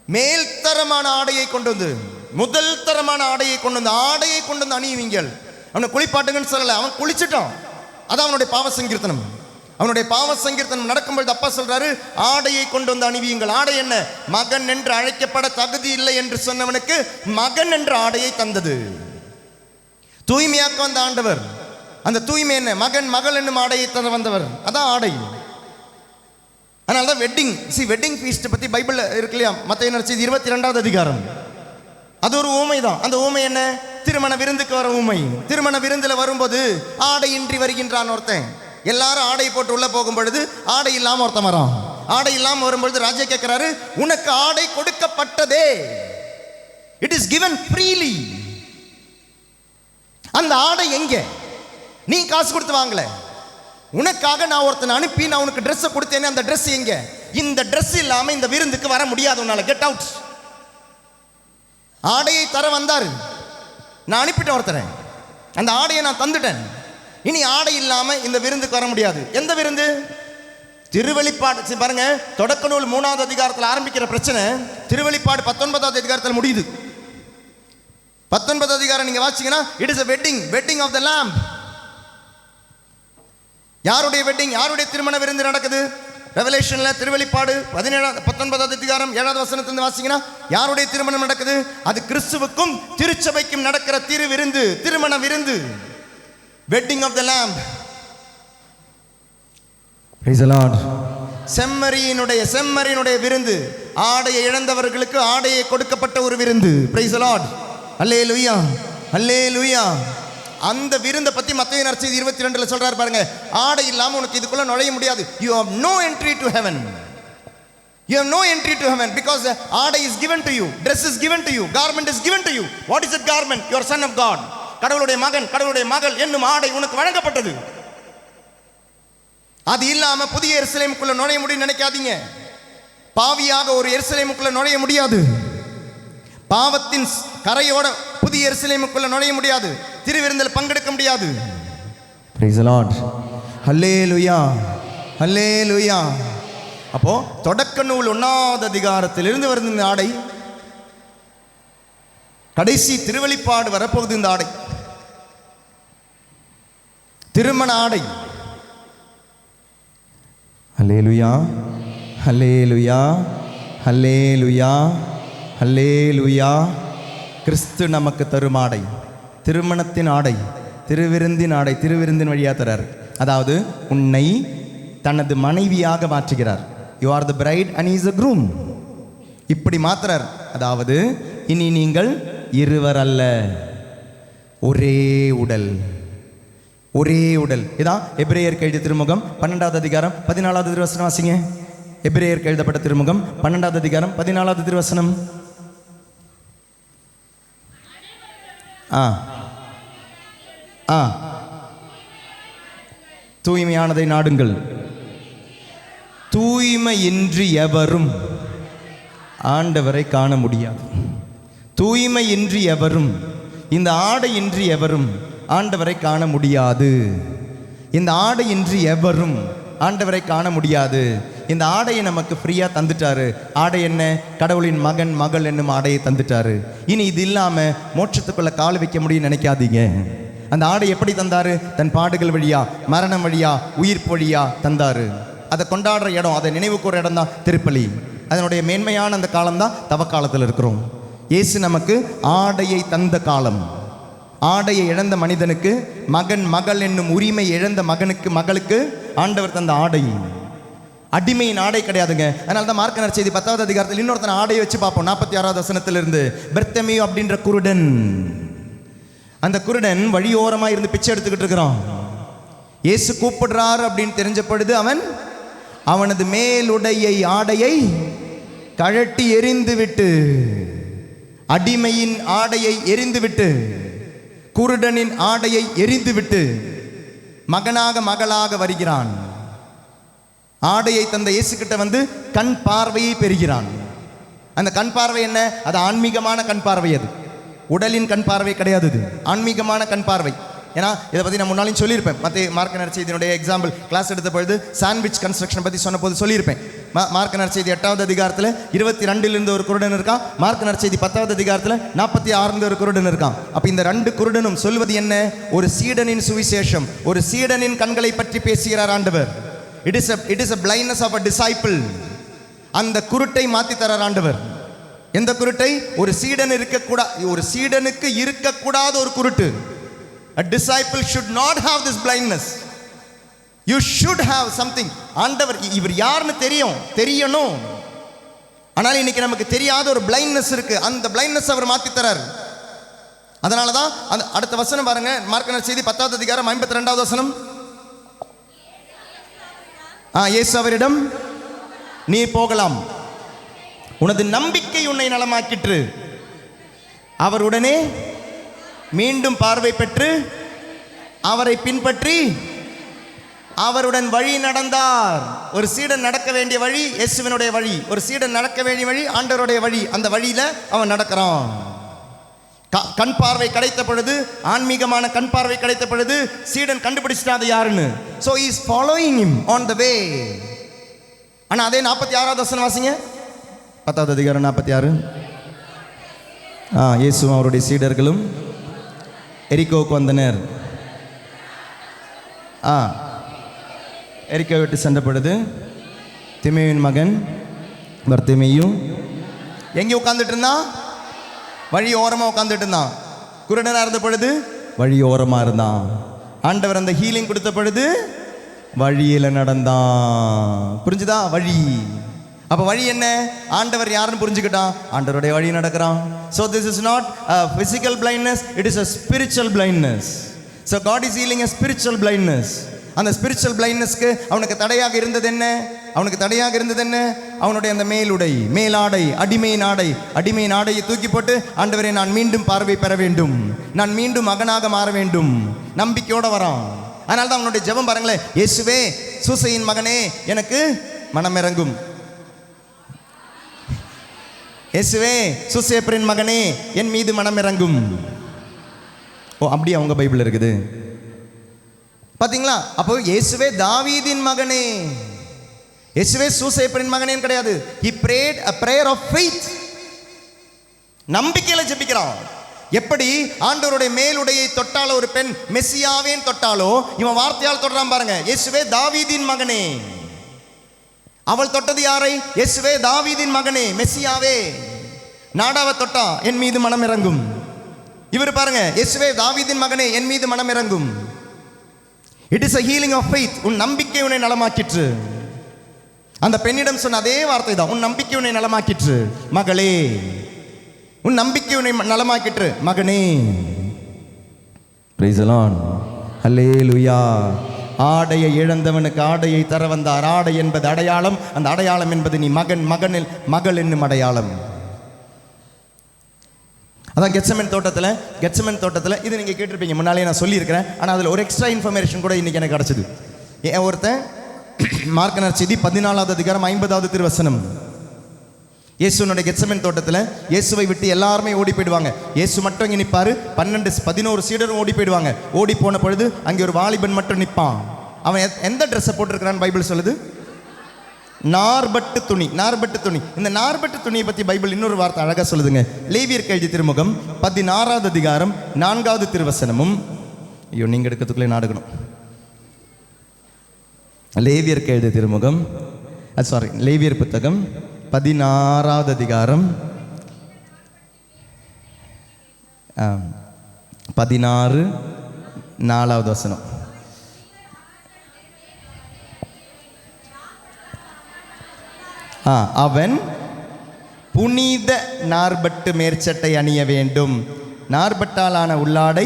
மேல்தரமான ஆடையை கொண்டு வந்து, முதல் தரமான ஆடையை கொண்டு வந்து, ஆடையை கொண்டு வந்து அணியுவீங்கள். அவனை குளிப்பாட்டுங்கன்னு சொல்லல, அவன் குளிச்சுட்டான். அதான் அவனுடைய பாவ சங்கீர்த்தனம். அவனுடைய பாவ சங்கீர்த்தனம் நடக்கும்பொழுது அப்பா சொல்றாரு, ஆடையை கொண்டு வந்து அணிவியுங்கள். ஆடை என்ன? மகன் என்று அழைக்கப்பட தகுதி இல்லை என்று சொன்னவனுக்கு மகன் என்ற ஆடையை தந்தது. தூய்மையாக்க வந்த ஆண்டவர். அந்த தூய்மை என்ன? மகன் மகள் என்னும் ஆடையை தந்த வந்தவர். அதான் ஆடை. அதனால தான் வெட்டிங் ஃபீஸ்ட் பற்றி பைபிள் இருக்கு இல்லையா? மத்தேயு நற்செய்தி 22வது அதிகாரம். அது ஒரு ஊமை தான். அந்த ஊமை என்ன? திருமண விருந்துக்கு வர ஊமை. திருமண விருந்தில் வரும்போது ஆடையின்றி வருகின்றான் ஒருத்தன். எல்லாரும் ஆடை போட்டு உள்ள போகும் பொழுது ஆடை இல்லாமல் ஒருத்தன் வரான். ஆடை இல்லாமல் வரும்பொழுது ராஜா கேட்கிறாரு, உனக்கு ஆடை கொடுக்கப்பட்டதே, இட் இஸ் given freely. அந்த ஆடை எங்கே? நீ காசு கொடுத்து வாங்கல. உனக்காக நான் ஒருத்தனை அனுப்பி நான் உனக்கு ட்ரெஸ்ஸை கொடுத்தேனே, அந்த ட்ரெஸ் எங்க? இந்த ட்ரெஸ் இல்லாமல் இந்த விருந்துக்கு வர முடியாது உன்னால, கெட் அவுட். ஆடையை தர வந்தார், நான் அனுப்பிட்டேன் ஒருத்தரை, அந்த ஆடையை நான் தந்துட்டேன். இனி ஆடை இல்லாமல் இந்த விருந்துக்கு வர முடியாது. எந்த விருந்து? திருவெளிப்பாடு பாருங்க. தொடக்க நூல் 3வது அதிகாரத்தில் ஆரம்பிக்கிற பிரச்சனை திருவெளிப்பாடு 19வது அதிகாரத்தில் முடியுது. 19வது அதிகாரம் நீங்க வாசிங்கன்னா, it is a wedding of the lamb. யாருடைய வெட்டிங்? யாருடைய திருமண விருந்து நடக்குது? ரெவலேஷன்ல திருவெளிப்பாடு 19வது அதிகாரம் 7வது வசனத்திலிருந்து வாசிங்கன்னா, யாருடைய திருமணம் நடக்குது? அது கிறிஸ்துவுக்கும் திருச்சபைக்கும் நடக்கிற திருவிருந்து, திருமண விருந்து, wedding of the lamb. Praise the Lord. செம்மறியினுடைய விருந்து, ஆடையை இழந்தவர்களுக்கு ஆடையை கொடுக்கப்பட்ட ஒரு விருந்து. Praise the Lord. அல்லேலூயா, அல்லேலூயா. அந்த விருந்தை பத்தி மத்தேயு நற்செய்தி 22ல சொல்றாரு பாருங்க. ஆடை இல்லாம உனக்கு இதுக்குள்ள நுழைய முடியாது. You have no entry to heaven. You have no entry to heaven because ஆடை is given to you, dress is given to you, garment is given to you. What is that garment? You are son of God. கடவுளுடைய மகன், கடவுளுடைய மகள் என்னும் ஆடை உனக்கு வழங்கப்பட்டது. அது இல்லாம புதிய எருசலேமுக்குள்ள நுழைய முடியும் நினைக்காதீங்க. பாவியாக ஒரு எருசலேமுக்குள்ள நுழைய முடியாது. பாவத்தின் கரையோட புதிய எருசலேமுக்குள்ள நுழைய முடியாது. திருவிருந்தில் பங்கெடுக்க முடியாது. Praise the Lord. Hallelujah, hallelujah. அப்போ தொடக்க நூல் 1வது அதிகாரத்திலிருந்து வருது இந்த ஆடை. கடைசி திருவெளிப்பாடு வரப்போகுது இந்த ஆடை, திருமண ஆடை. ஹல்லேலூயா, ஹல்லேலூயா, ஹல்லேலூயா, ஹல்லேலூயா. கிறிஸ்து நமக்கு தரும் ஆடை, திருமணத்தின் ஆடை, திருவிருந்தின் ஆடை, திருவிருந்தின் வழியாக தரார். அதாவது உன்னை தனது மனைவியாக மாற்றுகிறார். You are the bride and is a groom. இப்படி மாத்துறார். அதாவது இனி நீங்கள் இருவர் அல்ல, ஒரே உடல், ஒரே உடல். இதான் எபிரேயருக்கு எழுதிய திருமுகம் 12வது அதிகாரம் 14வது திருவசனம் வாசிங்க. எபிரேயருக்கு எழுதப்பட்ட திருமுகம் 12வது அதிகாரம் 14வது திருவசனம். தூய்மையானதை நாடுங்கள், தூய்மையின்றி எவரும் ஆண்டவரை காண முடியாது. தூய்மையின்றி எவரும், இந்த ஆடையின்றி எவரும் ஆண்டவரை காண முடியாது. இந்த ஆடையின்றி எவரும் ஆண்டவரை காண முடியாது. இந்த ஆடையை நமக்கு ஃப்ரீயாக தந்துட்டாரு. ஆடை என்ன? கடவுளின் மகன் மகள் என்னும் ஆடையை தந்துட்டாரு. இனி இது இல்லாமல் மோட்சத்துக்குள்ள கால் வைக்க முடியும் நினைக்காதீங்க. அந்த ஆடை எப்படி தந்தாரு? தன் பாடுகள் வழியா, மரணம் வழியா, உயிர்ப்பு வழியா தந்தாரு. அதை கொண்டாடுற இடம், அதை நினைவு கூற இடம் தான் திருப்பலி. அதனுடைய மேன்மையான அந்த காலம் தான் தவக்காலத்தில் இருக்கிறோம். இயேசு நமக்கு ஆடையை தந்த காலம், ஆடையை இழந்த மனிதனுக்கு, மகன் மகள் என்னும் உரிமை இழந்த மகளுக்கு ஆண்டவர் தந்த ஆடை. அடிமையின் ஆடை கிடையாதுங்க. அதனால தான் மார்க் நற்செய்தி 10வது அதிகாரத்தில் இன்னொருத்தன ஆடையை வச்சு பார்ப்போம். 46வது வசனத்திலிருந்து, பெர்த்தேமியு அப்படின்ற குருடன். அந்த குருடன் வழியோரமாக இருந்து பிச்சை எடுத்துக்கிட்டு இருக்கிறான். இயேசு கூப்பிடுறார் அப்படின்னு தெரிஞ்ச பொழுது அவனது மேலுடையை ஆடையை கழட்டி எறிந்து விட்டு, அடிமையின் ஆடையை எறிந்து விட்டு, குருடனின் ஆடையை எறிந்து விட்டு மகனாக மகளாக வருகிறான். ஆடையை தந்த இயேசு கிட்ட வந்து கண் பார்வையை பெறுகிறான். அந்த கண் பார்வை என்ன? அது ஆன்மீகமான கண் பார்வை. அது உடலின் கண் பார்வை கிடையாது, அது ஆன்மீகமான கண் பார்வை. ஏன்னா இதை பற்றி நான் முன்னாலும் சொல்லியிருப்பேன். மார்க் நற்செய்தியினுடைய எக்ஸாம்பிள் கிளாஸ் எடுத்த பொழுது சாண்ட்விச் கன்ஸ்ட்ரக்ஷன் பற்றி சொன்ன போது சொல்லியிருப்பேன். மார்க் நற்செய்தி 8வது அதிகாரத்தில் 22 ஒரு குருடன் இருக்கான். மார்க் நற்செய்தி 10வது அதிகாரத்தில் 46 ஒரு குருடன் இருக்கான். அப்போ இந்த 2 குருடனும் சொல்வது என்ன? ஒரு சீடனின் சுவிசேஷம், ஒரு சீடனின் கண்களை பற்றி பேசுகிறார் ஆண்டவர். It is a blindness of a disciple. அந்த குருட்டை மாற்றி தரார் ஆண்டவர். எந்த குருட்டை? ஒரு சீடனுக்கு இருக்கக்கூடாத ஒரு குருட்டு. A disciple should not have this blindness. You should have something. ஆண்டவர் இவர் யாருன்னு தெரியணும். ஆனால் இன்னைக்கு நமக்கு தெரியாத ஒரு blindness இருக்கு. அந்த blindness அவர் மாற்றி தரார். அதனால தான் அடுத்த வசனம் பாருங்க. மார்க் நற்செய்தி 10வது அதிகாரம் 52வது வசனம். இயேசு அவரிடம், நீ போகலாம், உனது நம்பிக்கை உன்னை நலமாக்கிற்று. அவர் உடனே மீண்டும் பார்வை பெற்று அவரை பின்பற்றி அவருடன் வழி நடந்தார். ஒரு சீடன் நடக்க வேண்டிய வழி இயேசுவினுடைய வழி. ஒரு சீடன் நடக்க வேண்டிய வழி ஆண்டவருடைய வழி. அந்த வழியில அவன் நடக்கிறான். கண் பார்வை கிடைத்த பொழுது, ஆன்மீகமான கண் பார்வை கிடைத்த பொழுது சீடன் கண்டுபிடிச்சிட்டாது யாருன்னு. So he is following him on the way. ஆனா அதே 46வது வசனம் வாசிங்க. 10வது அதிகாரம் 46. இயேசுவும் அவருடைய சீடர்களும் எரிகோவுக்கு வந்தனர். எரிகோ விட்டு சென்ற பொழுது திமேயுவின் மகன் பர்த்திமேயு எங்கே உட்கார்ந்துட்டு இருந்தான்? வழி ஓரமாக உட்காந்துட்டு இருந்தான். குருடனாக இருந்த பொழுது வழி ஓரமாக இருந்தான். ஆண்டவர் அந்த ஹீலிங் கொடுத்த பொழுது வழியில் நடந்தான். புரிஞ்சுதா? வழி. அப்போ வழி என்ன? ஆண்டவர் யாருன்னு புரிஞ்சுக்கிட்டான். ஆண்டவருடைய வழி நடக்கிறான். So this is not a physical blindness, it is a spiritual blindness. So God is healing a spiritual blindness. அந்த ஸ்பிரிச்சுவல் பிளைண்ட்னஸ்க்கு அவனுக்கு தடையாக இருந்தது என்ன? அவனுடைய அந்த மேலாடை, அடிமையின் ஆடையை தூக்கி போட்டு, ஆண்டவரே நான் மீண்டும் பார்வை பெற வேண்டும், நான் மீண்டும் மகனாக மாற வேண்டும், நம்பிக்கையோட வரான். அதனால தான் அவனுடைய ஜெபம் பாருங்களேன். இயேசுவே சூசையின் மகனே எனக்கு மனம் இறங்கும். இயேசுவே சூசேப்பரின் மகனே என் மீது மனம் இறங்கும். அப்படி அவங்க பைபிள் இருக்குது பாத்தீங்களா? அப்போ இயேசுவே தாவீதின் மகனே, இயேசுவே சூசேப்பரின் மகனே கிடையாது. He prayed a prayer of faith. நம்பிக்கையில ஜெபிக்கிறான். எப்படி ஆண்டவருடைய மேலுடையை தொட்டாலோ ஒரு பெண் மெசியாவேன் தொட்டாலோ, இவன் வார்த்தையால் தொடுறான் பாருங்க. இயேசுவே தாவீதின் மகனே. அவள் தொட்டது யாரை? இயேசுவே தாவீதின் மகனே மெசியாவே. நாடாவை தொட்டா என் மீது மனம் இறங்கும். இவர் பாருங்க, இயேசுவே தாவீதின் மகனே என் மீது மனம் இறங்கும். It is a healing of faith. உன் நம்பிக்கை உன்னை நலமாக்கிற்று. அந்த பெண்ணிடம் சொன்ன அதே வார்த்தை தான். உன் நம்பிக்கை உன்னை நலமாக்கிற்று மகளே. உன் நம்பிக்கை உன்னை நலமாக்கிற்று மகனே. Praise the Lord. Hallelujah. ஆடையை இழந்தவனுக்கு ஆடையை தர வந்தார். ஆடை என்பது அடையாளம். அந்த அடையாளம் என்பது நீ மகள் என்னும் அடையாளம். அதான் கெத்செமனே தோட்டத்தில் இது நீங்கள் கேட்டிருப்பீங்க, முன்னாலே நான் சொல்லியிருக்கிறேன். ஆனால் அதில் ஒரு எக்ஸ்ட்ரா இன்ஃபர்மேஷன் கூட இன்றைக்கி எனக்கு கிடச்சிது. ஒருத்தன் மார்க் நற்செய்தி 14வது அதிகாரம் 50வது திருவசனம். இயேசுனுடைய கெத்செமனே தோட்டத்தில் இயேசுவை விட்டு எல்லாருமே ஓடி போயிடுவாங்க. இயேசு மட்டும் இங்கே நிற்பார். 11 சீடரும் ஓடி போயிடுவாங்க. ஓடி போன பொழுது அங்கே ஒரு வாலிபன் மட்டும் நிற்பான். அவன் எந்த ட்ரெஸ்ஸை போட்டிருக்கிறான்னு பைபிள் சொல்லுது? நார்பட்டு துணி. இந்த நார்பட்டு துணியை பற்றி பைபிள் இன்னொரு வார்த்தை அழகாக சொல்லுதுங்க. லேவியர் எழுதிய திருமுகம் 16வது அதிகாரம் 4வது திருவசனமும். ஐயோ, நீங்கள் எடுக்கிறதுக்குள்ளே நாடுகணும். லேவியர் எழுதிய திருமுகம், லேவியர் புத்தகம் 16வது அதிகாரம் 16 4வது வசனம். அவன் புனித நார்பட்டு மேற்சட்டை அணிய வேண்டும், நார்பட்டாலான உள்ளாடை,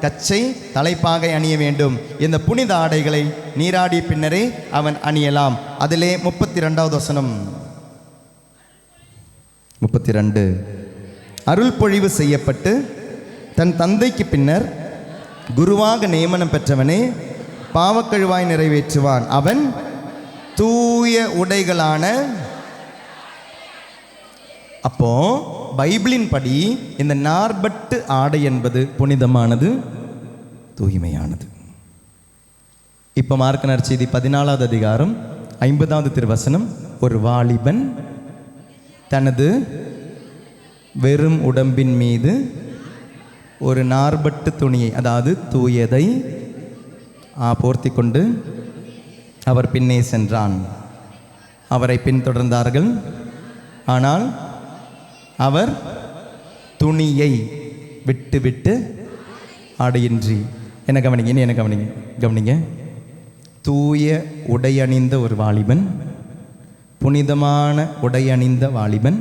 கச்சை, தலைப்பாகை அணிய வேண்டும். இந்த புனித ஆடைகளை நீராடிய பின்னரே அவன் அணியலாம். அதிலே 32வது வசனம். 32. அருள் பொழிவு செய்யப்பட்டு தன் தந்தைக்கு பின்னர் குருவாக நியமனம் பெற்றவனே பாவக்கழுவாய் நிறைவேற்றுவான். அவன் தூய உடைகளான. அப்போ பைபிளின் படி இந்த நார்பட்டு ஆடை என்பது புனிதமானது, தூய்மையானது. இப்போ மார்க் நற்செய்தி 14வது அதிகாரம் 50வது திருவசனம். ஒரு வாலிபன் தனது வெறும் உடம்பின் மீது ஒரு நார்பட்டு துணியை, அதாவது தூயதை போர்த்தி கொண்டு அவர் பின்னே சென்றான். அவரை பின்தொடர்ந்தார்கள். ஆனால் அவர் துணியை விட்டு ஆடையின்றி. என்ன கவனிங்க, என்ன கவனிங்க. தூய உடையணிந்த ஒரு வாலிபன், புனிதமான உடையணிந்த வாலிபன்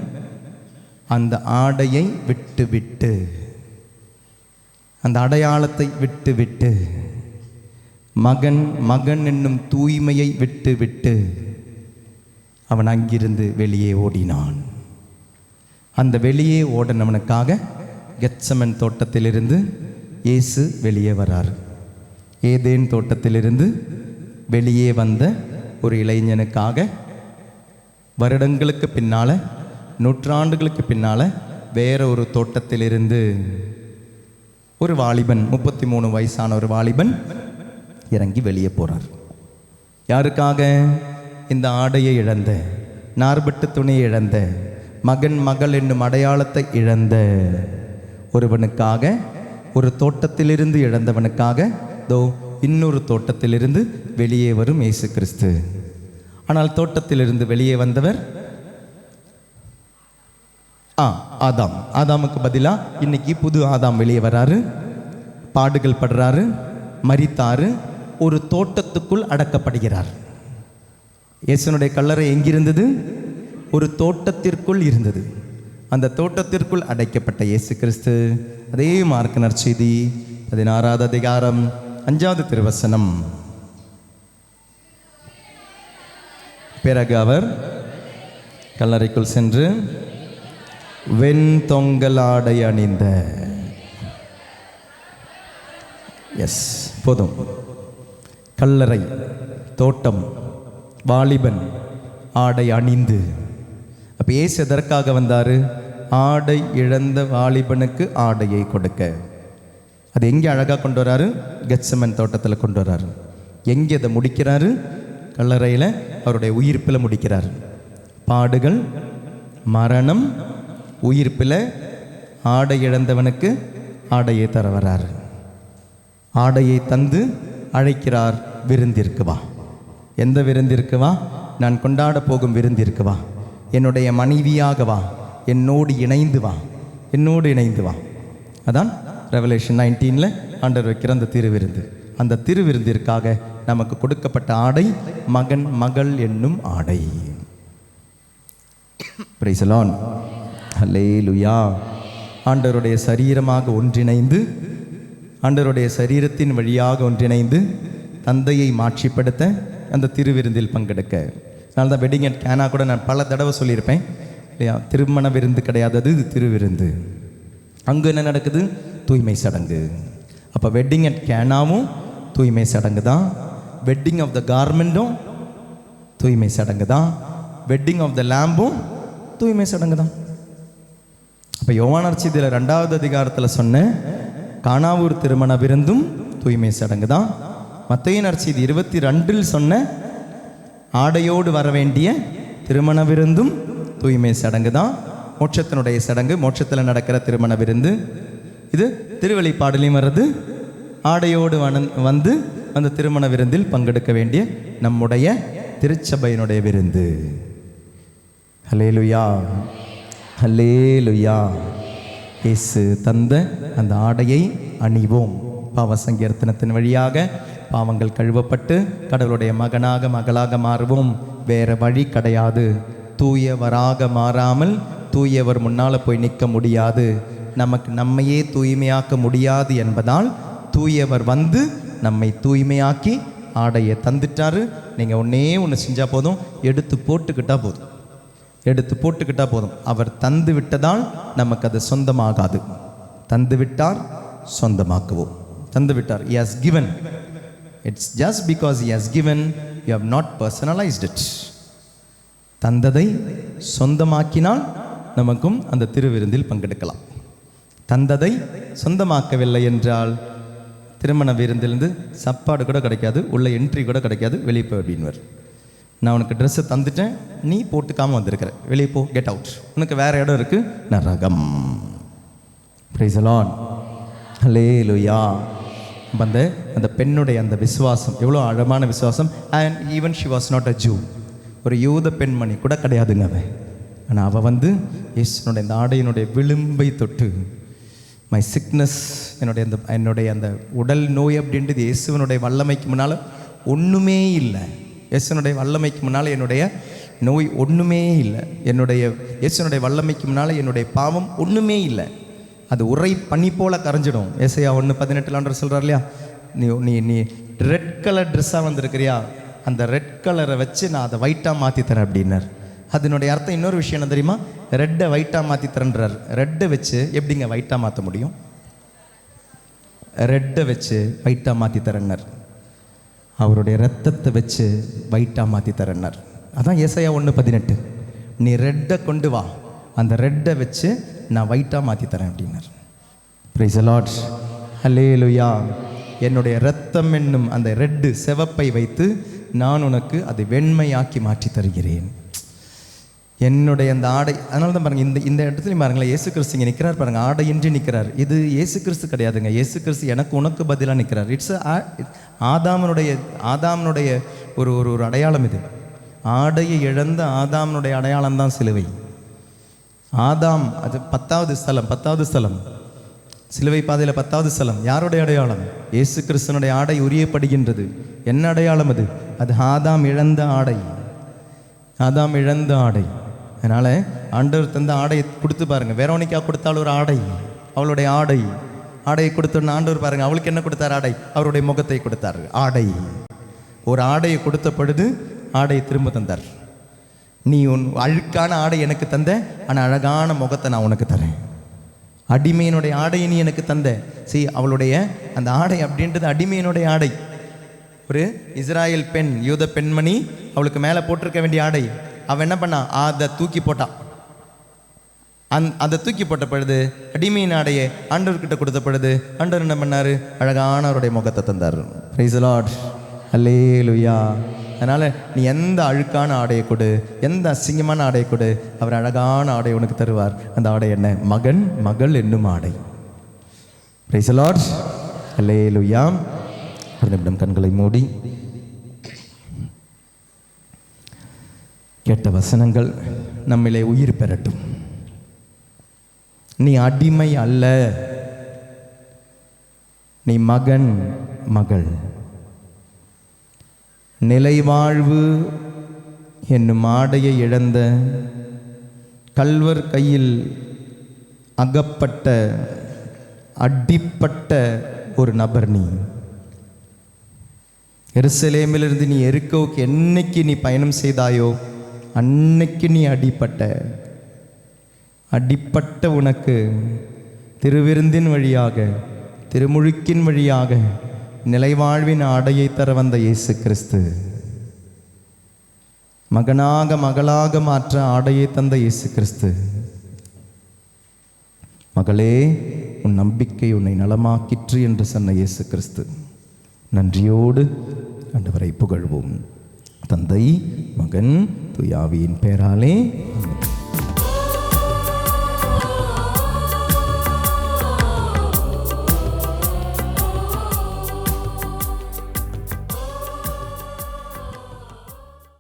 அந்த ஆடையை விட்டு, அந்த அடையாளத்தை விட்டு, மகன் என்னும் தூய்மையை விட்டு அவன் அங்கிருந்து வெளியே ஓடினான். அந்த வெளியே ஓடினவனுக்காக கெத்சமன் தோட்டத்திலிருந்து இயேசு வெளியே வரார். ஏதேன் தோட்டத்திலிருந்து வெளியே வந்த ஒரு இளைஞனுக்காக வருடங்களுக்கு பின்னால், நூற்றாண்டுகளுக்கு பின்னால் வேற ஒரு தோட்டத்திலிருந்து ஒரு வாலிபன், 33 வயசான ஒரு வாலிபன் இறங்கி வெளியே போகிறார். யாருக்காக? இந்த ஆடையை இழந்த, நார்பட்டு துணியை இழந்த, மகள் என்னும் அடையாளத்தை இழந்த ஒருவனுக்காக, ஒரு தோட்டத்திலிருந்து இழந்தவனுக்காக இன்னொரு தோட்டத்திலிருந்து வெளியே வரும் இயேசு கிறிஸ்து. ஆனால் தோட்டத்திலிருந்து வெளியே வந்தவர் ஆதாமுக்கு பதிலாக இன்னைக்கு புது ஆதாம் வெளியே வராரு. பாடுகள் படுறாரு, மரித்தாரு, ஒரு தோட்டத்துக்குள் அடக்கப்படுகிறார். இயேசுனுடைய கல்லறை எங்கிருந்தது? ஒரு தோட்டத்திற்குள் இருந்தது. அந்த தோட்டத்திற்குள் அடைக்கப்பட்ட இயேசு கிறிஸ்து அதே மார்க் நற்செய்தி 16வது அதிகாரம் 5வது திருவசனம். பிறகு அவர் கல்லறைக்குள் சென்று வெண்தொங்கல் ஆடை அணிந்த, போதும், கல்லறை, தோட்டம், வாலிபன் ஆடை அணிந்து. அப்போ இயேசு எதற்காக வந்தார்? ஆடை இழந்த வாலிபனுக்கு ஆடையை கொடுக்க. அது எங்கே அழகாக கொண்டு வராரு? கெத்சமன் தோட்டத்தில் கொண்டு வராரு. எங்கே அதை முடிக்கிறாரு? கல்லறையில் அவருடைய உயிர்ப்பில் முடிக்கிறார். பாடுகள், மரணம், உயிர்ப்பில் ஆடை இழந்தவனுக்கு ஆடையை தர வராரு. ஆடையை தந்து அழைக்கிறார், விருந்திற்கு வா. எந்த விருந்திற்கு வா? நான் கொண்டாட போகும் விருந்திற்கு வா. என்னுடைய மனைவியாக வா, என்னோடு இணைந்து வா, என்னோடு இணைந்து வா. அதான் ரெவலேஷன் 19 ஆண்டவர் வைக்கிற அந்த திருவிருந்து. அந்த திருவிருந்திற்காக நமக்கு கொடுக்கப்பட்ட ஆடை மகள் என்னும் ஆடை. பிரைஸ் தி லார்ட், ஹல்லேலூயா. ஆண்டவருடைய சரீரமாக ஒன்றிணைந்து, ஆண்டவருடைய சரீரத்தின் வழியாக ஒன்றிணைந்து தந்தையை மாட்சிப்படுத்த அந்த திருவிருந்தில் பங்கெடுக்க. அதனால தான் வெட்டிங் அட் கேனா கூட நான் பல தடவை சொல்லியிருப்பேன் இல்லையா? திருமண விருந்து கிடையாது, இது திருவிருந்து. அங்கே என்ன நடக்குது? தூய்மை சடங்கு. அப்போ வெட்டிங் அட் கேனாவும் தூய்மை சடங்கு தான், வெட்டிங் ஆஃப் த கார்மெண்ட்டும் தூய்மை சடங்கு தான், வெட்டிங் ஆஃப் த லேம்பும் தூய்மை சடங்கு தான். அப்போ யோவான் நற்செய்தியில் 2வது அதிகாரத்தில் சொன்ன கானாவூர் திருமண விருந்தும் தூய்மை சடங்கு தான். மத்தேயு நற்செய்தி 22 சொன்ன ஆடையோடு வர வேண்டிய திருமண விருந்தும் தூய்மை சடங்கு தான். மோட்சத்தினுடைய சடங்கு, மோட்சத்தில் நடக்கிற திருமண விருந்து. இது திருவெளிப்பாடுலையும் வர்றது. ஆடையோடு வந்து அந்த திருமண விருந்தில் பங்கெடுக்க வேண்டிய நம்முடைய திருச்சபையினுடைய விருந்து. ஹல்லேலூயா, ஹல்லேலூயா. இயேசு தந்த அந்த ஆடையை அணிவோம். பாவ சங்கீர்த்தனத்தின் வழியாக பாவங்கள் கழுவப்பட்டு கடவுளுடைய மகனாக மகளாக மாறுவோம். வேற வழி கிடையாது. தூயவராக மாறாமல் தூயவர் முன்னால் போய் நிற்க முடியாது. நமக்கு நம்மையே தூய்மையாக்க முடியாது என்பதால் தூயவர் வந்து நம்மை தூய்மையாக்கி ஆடையை தந்துட்டாரு. நீங்கள் ஒன்று செஞ்சால் போதும், எடுத்து போட்டுக்கிட்டால் போதும். அவர் தந்து விட்டதால் நமக்கு அது சொந்தமாகாது. தந்து விட்டார், சொந்தமாக்குவோம். தந்து விட்டார். He has given. It's just because he has given, you have not personalized it. தந்ததை சொந்தமாக்கினால் நமக்கும் அந்த திருவிருந்தில் பங்கெடுக்கலாம். தந்ததை சொந்தமாக்கவில்லை என்றால் திருமண விருந்திலிருந்து சாப்பாடு கூட கிடைக்காது, உள்ள என்ட்ரி கூட கிடைக்காது. வெளியே போய் அப்படின்வர். நான் உனக்கு ட்ரெஸ்ஸை தந்துட்டேன், நீ போட்டுக்காமல் வந்திருக்கிற, வெளியே போ, கெட் அவுட், உனக்கு வேறு இடம் இருக்குது, நரகம். Praise the Lord. ஹல்லேலூயா. அந்த பெண்ணுடைய அந்த விசுவாசம் எவ்வளோ ஆழமான விசுவாசம். And even she was not a Jew. ஒரு யூத பெண்மணி கூட கிடையாதுங்க அவன். ஆனால் அவள் இயேசுனுடைய இந்த ஆடையினுடைய விளிம்பை தொட்டு, மை சிக்னஸ், என்னுடைய அந்த உடல் நோய் அப்படின்றது இயேசுவனுடைய வல்லமைக்கு முன்னால் ஒன்றுமே இல்லை. இயேசுனுடைய வல்லமைக்கு முன்னால் என்னுடைய நோய் ஒன்றுமே இல்லை. இயேசுனுடைய வல்லமைக்கு முன்னால் என்னுடைய பாவம் ஒன்றுமே இல்லை. அது உரை பனி போல் கரைஞ்சிடும். ஏசாயா 1:18 சொல்கிறார் இல்லையா, நீ ரெட் கலர் ட்ரெஸ்ஸாக வந்திருக்கிறியா, அந்த ரெட் கலரை வச்சு நான் அதை ஒயிட்டாக மாற்றி தரேன் அப்படின்னார். அதனுடைய அர்த்தம் இன்னொரு விஷயம் என்ன தெரியுமா? ரெட்டை ஒயிட்டாக மாற்றி தரேன்றார். ரெட்டை வச்சு எப்படிங்க ஒயிட்டாக மாற்ற முடியும்? ரெட்டை வச்சு ஒயிட்டாக மாற்றி தரேன்னார். அவருடைய ரத்தத்தை வச்சு ஒயிட்டாக மாற்றி தரேன்னார். அதான் ஏசாயா 1:18. நீ ரெட்டை கொண்டு வா, அந்த ரெட்டை வச்சு நான் ஒயிட்டாக மாற்றி தரேன் அப்படின்னார். Praise the Lord. ஹல்லேலூயா. என்னுடைய ரத்தம் என்னும் அந்த ரெட்டு சிவப்பை வைத்து நான் உனக்கு அதை வெண்மையாக்கி மாற்றி தருகிறேன். என்னுடைய அந்த ஆடை. அதனால தான் பாருங்கள், இந்த இடத்துலையும் பாருங்களேன், இயேசு கிறிஸ்து இங்கே நிற்கிறார் பாருங்கள், ஆடையின்றி நிற்கிறார். இது இயேசு கிறிஸ்து கிடையாதுங்க. இயேசு கிறிஸ்து எனக்கு உனக்கு பதிலாக நிற்கிறார். இட்ஸ் ஆதாமனுடைய ஒரு ஒரு அடையாளம். இது ஆடையை இழந்த ஆதாமனுடைய அடையாளம் தான் சிலுவை. ஆதாம், அது 10வது ஸ்தலம், சிலுவை பாதையில் 10வது ஸ்தலம். யாருடைய அடையாளம்? இயேசு கிறிஸ்தனுடைய ஆடை உரியப்படுகின்றது. என்ன அடையாளம் அது? அது ஆதாம் இழந்த ஆடை. அதனால் ஆண்டவர் தந்த ஆடையை கொடுத்து பாருங்கள். வெரோனிக்கா கொடுத்தால் ஒரு ஆடை, அவளுடைய ஆடையை கொடுத்தோன்னு ஆண்டவர் பாருங்கள், அவளுக்கு என்ன கொடுத்தார்? ஆடை. அவருடைய முகத்தை கொடுத்தார். ஆடை. ஒரு ஆடையை கொடுத்த பொழுது ஆடையை திரும்ப தந்தார். நீ உன் அழுக்கான ஆடை எனக்கு தந்த, ஆனால் அழகான முகத்தை நான் உனக்கு தரேன். அடிமையினுடைய ஆடையை நீ எனக்கு தந்த. அவளுடைய அந்த ஆடை அப்படின்றது அடிமையினுடைய ஆடை. ஒரு இஸ்ராயல் பெண், யூத பெண்மணி, அவளுக்கு மேலே போட்டிருக்க வேண்டிய ஆடை, அவன் என்ன பண்ணா? அதை தூக்கி போட்டான். அதை தூக்கி போட்ட பொழுது அடிமையின் ஆடையை ஆண்டவர்கிட்ட கொடுத்த பொழுது ஆண்டவர் என்ன பண்ணார்? அழகான அவருடைய முகத்தை தந்தார். Praise the Lord. ஹல்லேலூயா. அதனால் நீ எந்த அழுக்கான ஆடையை கொடு, எந்த அசிங்கமான ஆடையை கொடு, அவர் அழகான ஆடை உனக்கு தருவார். அந்த ஆடை என்ன? மகன் மகள் என்னும் ஆடை. Praise the Lord. ஹல்லேலூயா. ஒரு நிமிடம் கண்களை மூடி கேட்ட வசனங்கள் நம்மிலே உயிர் பெறட்டும். நீ அடிமை அல்ல, நீ மகன் மகள். நிலைவாழ்வு என்னும் ஆடையை இழந்த, கல்வர் கையில் அகப்பட்ட, அடிப்பட்ட ஒரு நபர் நீ. எருசலேமிலிருந்து நீ எரிக்கோவுக்கு என்னைக்கு நீ பயணம் செய்தாயோ அன்னைக்கு நீ அடிப்பட்ட உனக்கு திருவிருந்தின் வழியாக, திருமுழுக்கின் வழியாக நிலைவாழ்வின் ஆடையை தர வந்த இயேசு கிறிஸ்து, மகனாக மகளாக மாற்ற ஆடையை தந்த இயேசு கிறிஸ்து, மகளே உன் நம்பிக்கை உன்னை நலமாக்கிற்று என்று சொன்ன இயேசு கிறிஸ்து, நன்றியோடு ஆண்டவரை புகழ்வோம். தந்தை, மகன், தூய ஆவியின் பெயராலே.